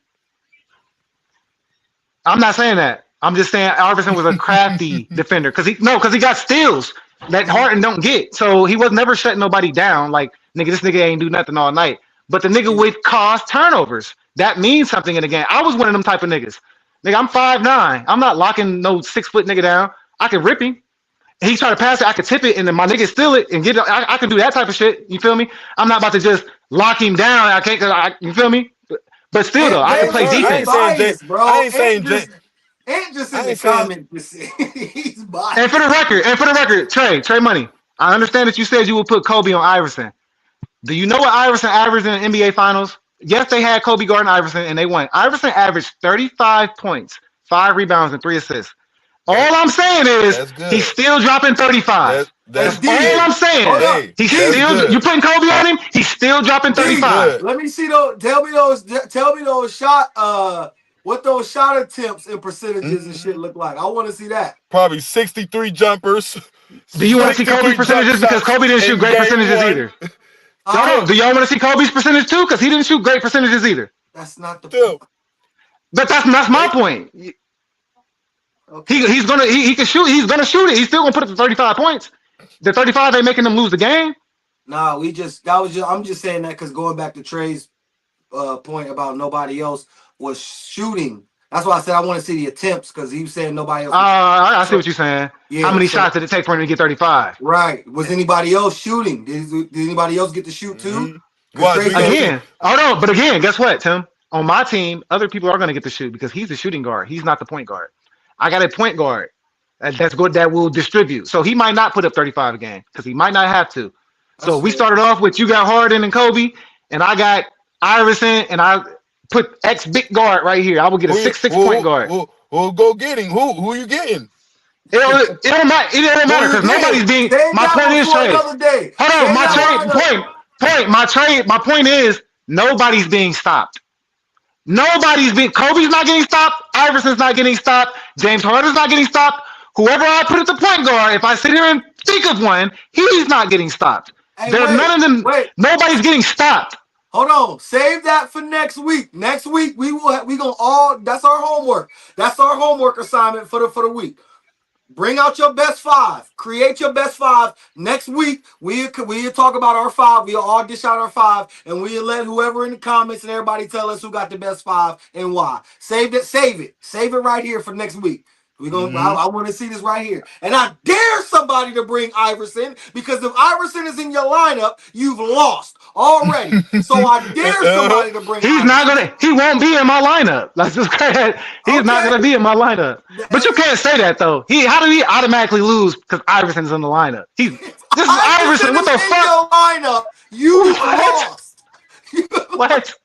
I'm not saying that. I'm just saying Iverson was a crafty defender because he got steals that Harden don't get. So he was never shutting nobody down. Like, nigga, this nigga ain't do nothing all night. But the nigga would cause turnovers. That means something in the game. I was one of them type of niggas. Nigga, I'm 5'9". I'm not locking no 6-foot nigga down. I can rip him. He try to pass it, I could tip it, and then my nigga steal it and get it. I can do that type of shit. You feel me? I'm not about to just lock him down. I can't. You feel me? But still, though, I can play defense. I ain't saying Jay. And just in the comment, he's biased. And for the record, Trey Money, I understand that you said you would put Kobe on Iverson. Do you know what Iverson averaged in the NBA Finals? Yes, they had Kobe guarding Iverson, and they won. Iverson averaged 35 points, 5 rebounds, and 3 assists. All I'm saying is he's still dropping 35. That's all I'm saying. He's still. You putting Kobe on him? He's still dropping 35. Let me see those. Tell me those shot. What those shot attempts and percentages and shit look like? I want to see that. Probably 63 jumpers. Do you want to see Kobe's percentages? Because Kobe didn't shoot great percentages either. Do y'all want to see Kobe's percentage too? Because he didn't shoot great percentages either. That's not the point. But that's my point. Okay. He can shoot. He's gonna shoot it. He's still gonna put up the 35 points. The 35 ain't making them lose the game. Nah, I'm just saying that because going back to Trey's point about nobody else was shooting. That's why I said I want to see the attempts because he was saying nobody else. I see what you're saying. Yeah, how many shots did it take for him to get 35? Right. Was anybody else shooting? Did anybody else get to shoot too? Again, but guess what, Tim? On my team, other people are going to get to shoot because he's the shooting guard. He's not the point guard. I got a point guard that's good that will distribute. So he might not put up 35 a game because he might not have to. So we started off with you got Harden and Kobe, and I got Iverson, and I put X big guard right here. I will get a 6'6" point guard. We'll go get him. Who are you getting? It don't matter because nobody's being. My point is trade. Hold on, my point is nobody's being stopped. Kobe's not getting stopped. Iverson's not getting stopped. James Harden's not getting stopped. Whoever I put at the point guard, if I sit here and think of one, he's not getting stopped. None of them. Nobody's getting stopped. Hold on, save that for next week. Next week we gonna all. That's our homework. That's our homework assignment for the week. Bring out your best 5. Create your best 5. Next week we'll talk about our 5. We'll all dish out our 5, and we'll let whoever in the comments and everybody tell us who got the best 5 and why. Save it right here for next week. We're gonna. I want to see this right here, and I dare somebody to bring Iverson because if Iverson is in your lineup, you've lost already. So I dare somebody to bring. He won't be in my lineup. Let's just say he's not gonna be in my lineup. But you can't say that though. How do he automatically lose because Iverson's in the lineup? This is Iverson. What the fuck? Your lineup, you lost. What?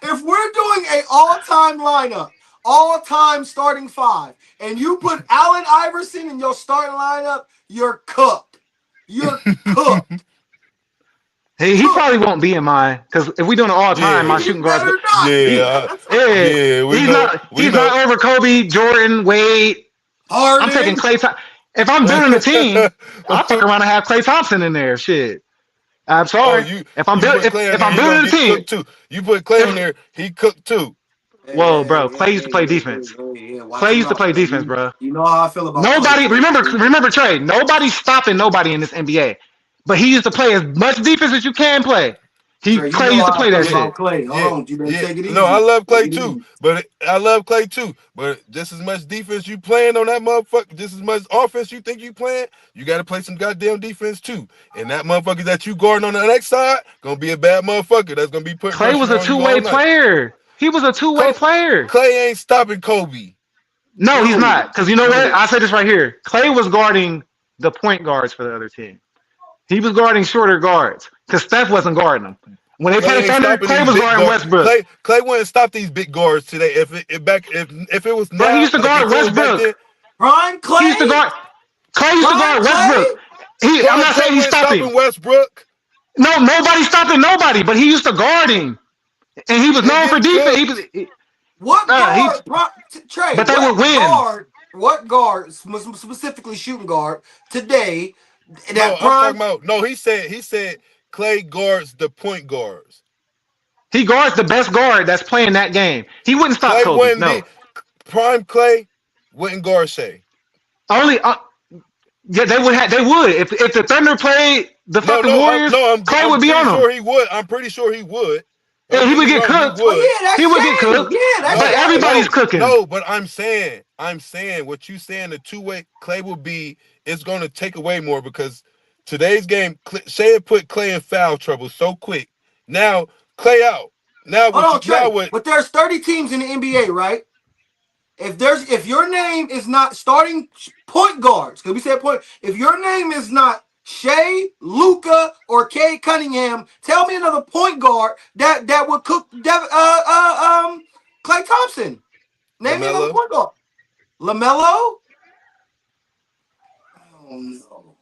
If we're doing an all-time lineup, all-time starting 5. And you put Allen Iverson in your starting lineup, you're cooked. You're cooked. He probably won't be in mine because if we're doing it all time, my shooting guards. He's not over Kobe, Jordan, Wade. Harden. I'm taking Klay Thompson. If I'm building a team, I'll fuck around and have Klay Thompson in there. Shit. I'm sorry. If I'm building a team, you put Klay in there, he cooked too. Whoa, bro! Klay used to play defense. Klay used to play defense, bro. You know how I feel about nobody. Remember, Trey. Nobody's stopping nobody in this NBA, but he used to play as much defense as you can play. Trey, Clay used to play that shit. Clay. Hold on, you better take it easy. No, I love Clay Take it too. easy. But I love Clay too. But just as much defense you playing on that motherfucker, just as much offense you think you playing, you got to play some goddamn defense too. And that motherfucker that you guarding on the next side gonna be a bad motherfucker. That's gonna be putting Clay was a pressure on you two-way all night. player. He was a two-way player. Clay ain't stopping Kobe. No, he's not. Because you know what? I say this right here. Clay was guarding the point guards for the other team. He was guarding shorter guards because Steph wasn't guarding them. When they played Thunder, Clay was guarding Westbrook. Clay wouldn't stop these big guards today. If it was now, Bro, he used to guard Westbrook. Prime Clay. He used to guard. Clay used to guard Westbrook. I'm not saying he's stopping Westbrook. No, nobody stopping nobody, but he used to guard him, and he was known for defense. What guard? Trey, but they would win. What guard, specifically shooting guard, today? He said Clay guards the point guards. He guards the best guard that's playing that game. He wouldn't stop Kobe. No. Prime Clay wouldn't guard Shea. Only, yeah, they would. If the Thunder played the fucking Warriors, Clay would be on them. Sure he would. I'm pretty sure he would. Yeah, he would get cooked. He would get cooked. Yeah, but everybody's cooking. No, but I'm saying what you saying, the two-way Clay will be, it's going to take away more because today's game, Shea had put Clay in foul trouble so quick. Now, Clay out. Now, but there's 30 teams in the NBA, right? If your name is not starting point guards, because we said point, if your name is not Shea, Luka, or Cade Cunningham, tell me another point guard that would cook Klay Thompson. Name me another point guard. LaMelo? Oh no.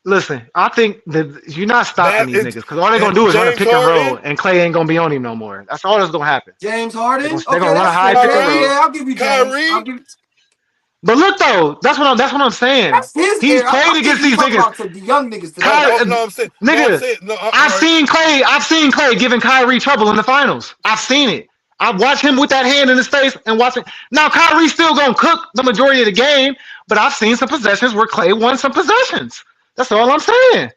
Listen, I think that you're not stopping these niggas because all they're gonna do is run a pick and roll, and Clay ain't gonna be on him no more. That's all that's gonna happen. James Harden. They're gonna run a high pick and roll. Yeah, I'll give you Kyrie. But look though, that's what I'm saying. He's played against these niggas. The young niggas today. I've seen Clay giving Kyrie trouble in the finals. I've seen it. I've watched him with that hand in his face and watching. Now Kyrie's still gonna cook the majority of the game, but I've seen some possessions where Clay won some possessions. That's all I'm saying.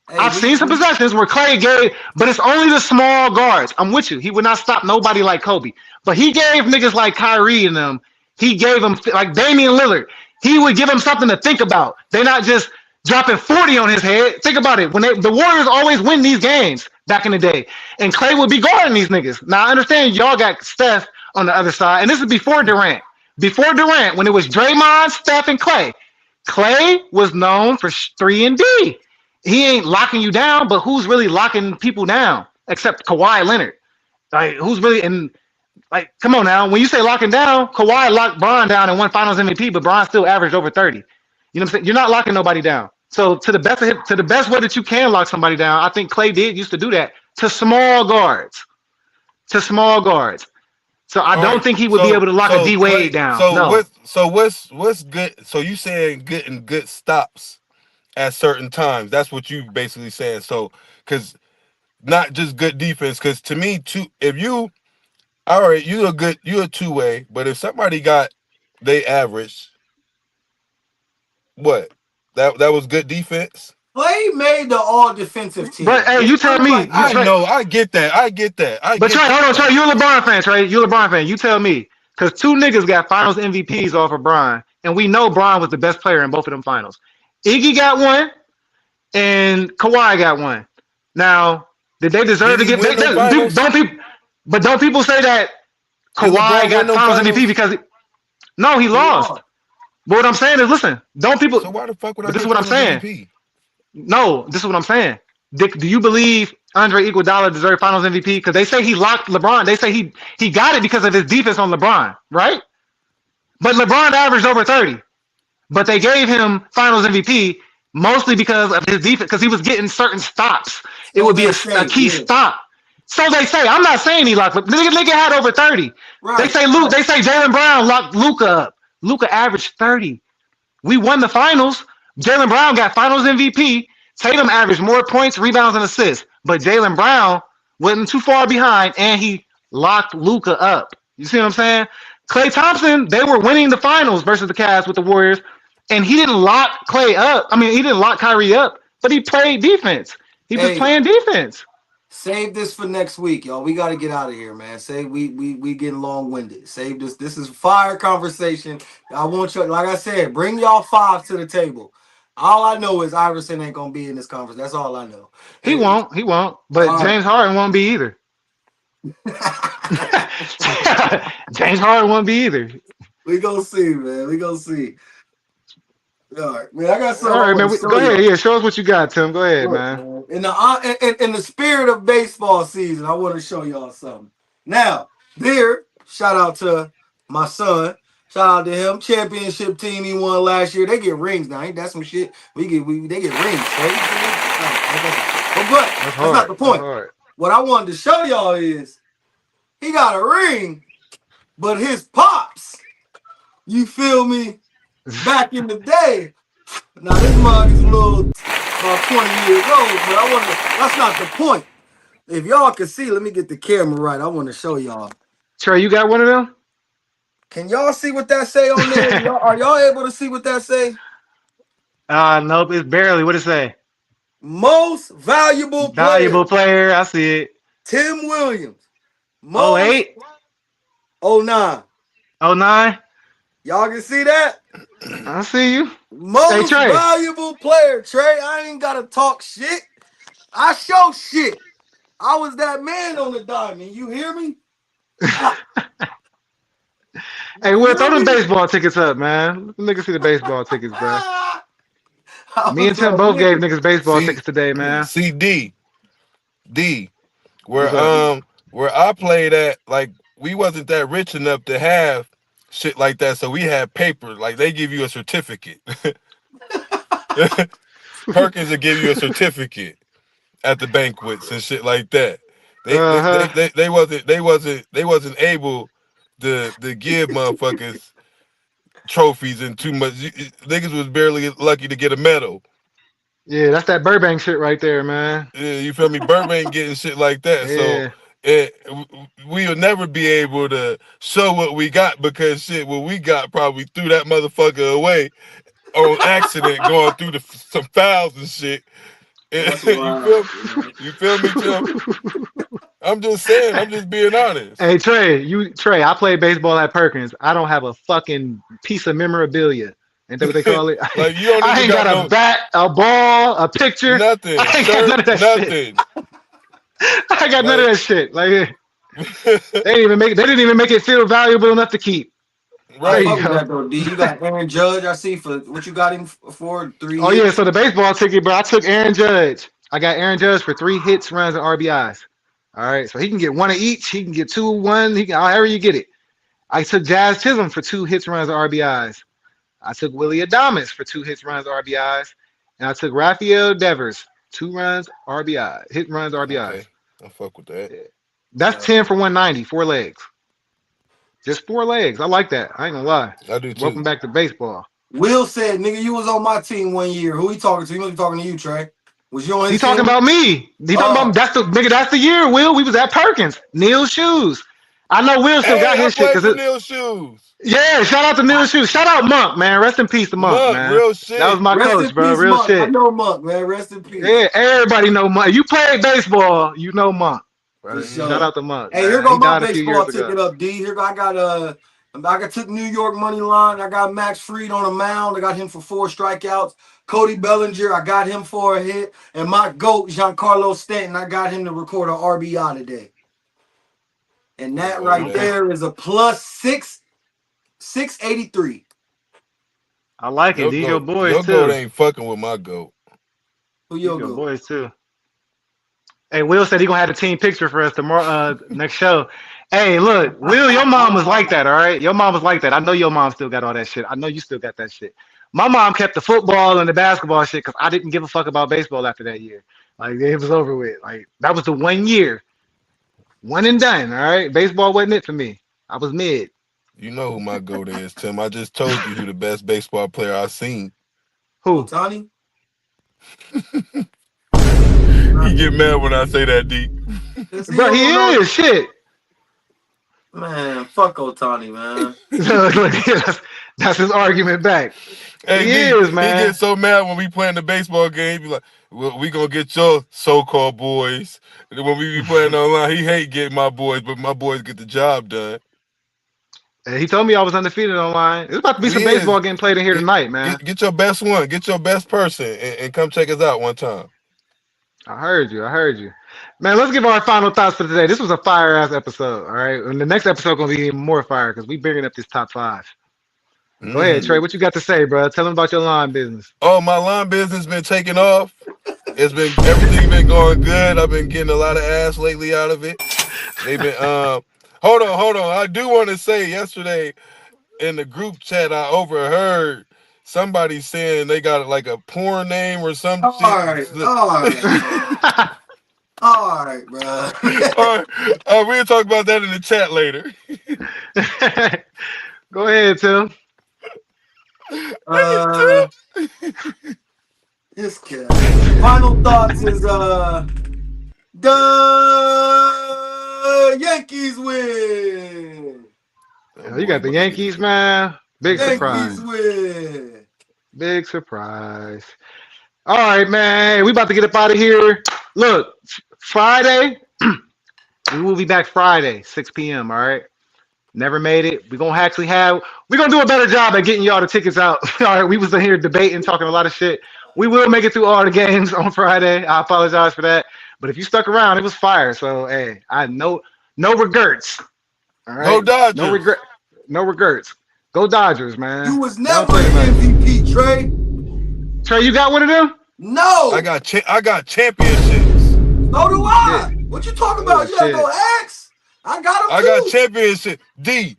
I've seen some possessions where Clay gave, but it's only the small guards. I'm with you. He would not stop nobody like Kobe, but he gave niggas like Kyrie and them. He gave them like Damian Lillard. He would give them something to think about. They're not just dropping 40 on his head. Think about it. When the Warriors always win these games back in the day, and Clay would be guarding these niggas. Now I understand y'all got Steph on the other side, and this is before Durant. Before Durant, when it was Draymond, Steph, and Clay. Clay was known for 3 and D. He ain't locking you down, but who's really locking people down except Kawhi Leonard? Like who's really in? Like, come on now. When you say locking down, Kawhi locked Bron down and won Finals MVP, but Bron still averaged over 30. You know what I'm saying? You're not locking nobody down. So to the best way that you can lock somebody down, I think Clay used to do that to small guards. So I don't think he would be able to lock a D Wade down. What's good? So you saying getting good stops at certain times? That's what you basically saying. So because not just good defense. Because to me, if you all right, you're a two-way, but if somebody they average, what? That was good defense? Clay made the all-defensive team. But hey, you tell me. I get that. But Trey, hold on, Trey, you're a LeBron fan, Trey. You're a LeBron fan. You tell me. Because 2 niggas got finals MVPs off of Bron, and we know Bron was the best player in both of them finals. Iggy got 1, and Kawhi got 1. Now, did they deserve to get don't people say that Kawhi got Finals MVP because he lost. But what I'm saying is, listen, don't people. So why the fuck would this is what I'm saying. MVP? No, this is what I'm saying. Dick, do you believe Andre Iguodala deserved Finals MVP? Because they say he locked LeBron. They say he got it because of his defense on LeBron, right? But LeBron averaged over 30. But they gave him Finals MVP mostly because of his defense, because he was getting certain stops. It would be a key stop. So they say. I'm not saying he locked. Nigga had over 30. Right. They say Jaylen Brown locked Luka up. Luka averaged 30. We won the finals. Jaylen Brown got Finals MVP. Tatum averaged more points, rebounds, and assists. But Jaylen Brown wasn't too far behind, and he locked Luka up. You see what I'm saying? Klay Thompson, they were winning the finals versus the Cavs with the Warriors, and he didn't lock Klay up. I mean, he didn't lock Kyrie up, but he played defense. He was Hey, playing defense. save this for next week, y'all. We got to get out of here, man. Say we getting long winded. Save this. This is fire conversation. I want you, like I said, bring y'all five to the table. All I know is Iverson ain't gonna be in this conference. That's all I know. He won't. But All right. James Harden won't be either. James Harden won't be either. We gonna see, man. We gonna see. All right, man. I got something. All right, man. Go ahead. You. Yeah, show us what you got, Tim. Go ahead, Look, man. in the spirit of baseball season, I want to show y'all something. Now, shout out to my son. Shout out to him. Championship team he won last year. They get rings now. Ain't that some shit? They get rings. Right? But that's not the point. What I wanted to show y'all is he got a ring, but his pops, you feel me, back in the day. Now this mug is a little about 20 years old, but that's not the point. If y'all can see, let me get the camera right. I want to show y'all. Trey, you got one of them? Can y'all see what that say on there? Are y'all able to see what that say? Nope, it's barely. What it say? Most valuable player. I see it. Tim Williams. 08? 09. 09? Y'all can see that? I see you. Most valuable player, Trey. I ain't gotta talk shit. I show shit. I was that man on the diamond. You hear me? Hey, Will, throw them baseball tickets up, man. Let niggas see the baseball tickets, bro. Me and Tim both gave niggas baseball tickets today, man. D, where I played at, like, we wasn't that rich enough to have shit like that, so we had paper. Like, they give you a certificate. Perkins will give you a certificate at the banquets and shit like that. They wasn't able to give motherfuckers trophies and too much. Niggas was barely lucky to get a medal. Yeah, that's that Burbank shit right there, man. Yeah, you feel me? Burbank getting shit like that. Yeah. So we'll never be able to show what we got because shit, what we got probably threw that motherfucker away on accident going through some fouls and shit. You feel me, Tim? I'm just saying. I'm just being honest. Hey, Trey, I played baseball at Perkins. I don't have a fucking piece of memorabilia. Ain't that what they call it? Like, you don't I ain't got a bat, a ball, a picture. Nothing. I ain't got none of that nothing. shit. I got none of that shit. Like, they didn't even make it feel valuable enough to keep. Right. You got Aaron Judge, I see, for what you got him for 3 hits. Oh, yeah, so the baseball ticket, bro, I took Aaron Judge. I got Aaron Judge for 3 hits, runs, and RBIs. All right, so he can get one of each. He can get 2, 1. He can, however you get it. I took Jazz Chisholm for 2 hits, runs, and RBIs. I took Willie Adames for 2 hits, runs, RBIs. And I took Rafael Devers, 2 runs, RBI. Hit, runs, RBIs. Okay. I fuck with that. Yeah. That's 10 for 190, 4 legs. Just 4 legs. I like that. I ain't gonna lie. I do too. Welcome back to baseball. Will said, nigga, you was on my team 1 year. Who he talking to? He must be talking to you, Trey. Was you on his He team? talking about me. He talking about that's the year, Will. We was at Perkins. Neil Shoes. I know Will still got his shit. Neil Shoes. Yeah, shout out to Neil Shoes. Shout out Monk, man. Rest in peace to Monk, man. Real shit. That was my coach, bro. Real Monk. shit. I know Monk, man. Rest in peace. Yeah, everybody know Monk. You played baseball, you know Monk. Sure. Shout out to Monk. Hey, here go my baseball ticket up, D. Here I took New York money line. I got Max Fried on a mound. I got him for 4 strikeouts. Cody Bellinger, I got him for a hit. And my GOAT, Giancarlo Stanton, I got him to record an RBI today. And that there is a plus 683. I like it. These your boys your too. Your GOAT ain't fucking with my GOAT. Who your GOAT? Boys too. Hey, Will said he gonna have a team picture for us tomorrow, next show. Hey, look, Will, your mom was like that, all right? Your mom was like that. I know your mom still got all that shit. I know you still got that shit. My mom kept the football and the basketball shit because I didn't give a fuck about baseball after that year. Like, it was over with. Like, that was the 1 year. One and done, all right? Baseball wasn't it for me. I was mid. You know who my GOAT is, Tim. I just told you who the best baseball player I've seen. Who? Tony? You get mad when I say that, D. Bro, he is. Shit. Man, fuck Otani, man. That's his argument back. Hey, He D, is, he man. gets so mad when we playing the baseball game. He be like, well, we gonna get your so-called boys. And then when we be playing online, he hate getting my boys, but my boys get the job done. And he told me I was undefeated online. There's about to be some He is. baseball getting played in here tonight, man. Get your best one. Get your best person and come check us out one time. I heard you. Man, let's give our final thoughts for today. This was a fire-ass episode, all right? And the next episode going to be even more fire because we bringing up this top 5. Go ahead, Trey. What you got to say, bro? Tell them about your lawn business. Oh, my lawn business been taking off. Everything been going good. I've been getting a lot of ass lately out of it. They've been hold on. I do want to say yesterday in the group chat I overheard somebody saying they got like a porn name or something. All right, bro. All right, we'll talk about that in the chat later. Go ahead, Tim. This kid. Final thoughts is the Yankees win. You got the Yankees, man. Big surprise. Win. Big surprise. All right, man. We about to get up out of here. Look, Friday. We will be back Friday, 6 p.m. All right. Never made it. We're gonna do a better job at getting y'all the tickets out. All right, we was in here debating, talking a lot of shit. We will make it through all the games on Friday. I apologize for that. But if you stuck around, it was fire. So hey, I no regrets. All right. Go Dodgers. No regrets. Go Dodgers, man. You was never an MVP, Trey. Trey, you got one of them? No. I got championships. So do I. Shit. What you talking about? You gotta go X. I got them too. I got championship. D.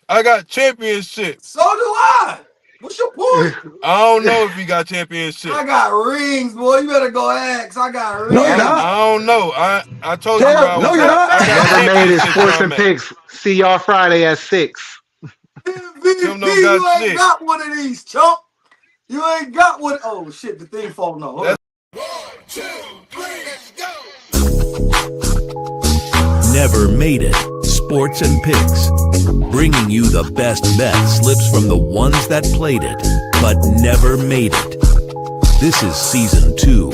I got championship. So do I. What's your point? I don't know if you got championship. I got rings, boy. You better go X. I got rings. No, you're not. I don't know. I told you. Taylor, no, you're not. I got Never made it. championships Sports where and I'm at. picks. See y'all Friday at 6. MVP, Them don't you got ain't shit. got one of these, chump. You ain't got one. Oh shit, the thing falling off. Hold on. Never made it. Sports and Picks. Bringing you the best bet slips from the ones that played it, but never made it. This is season 2.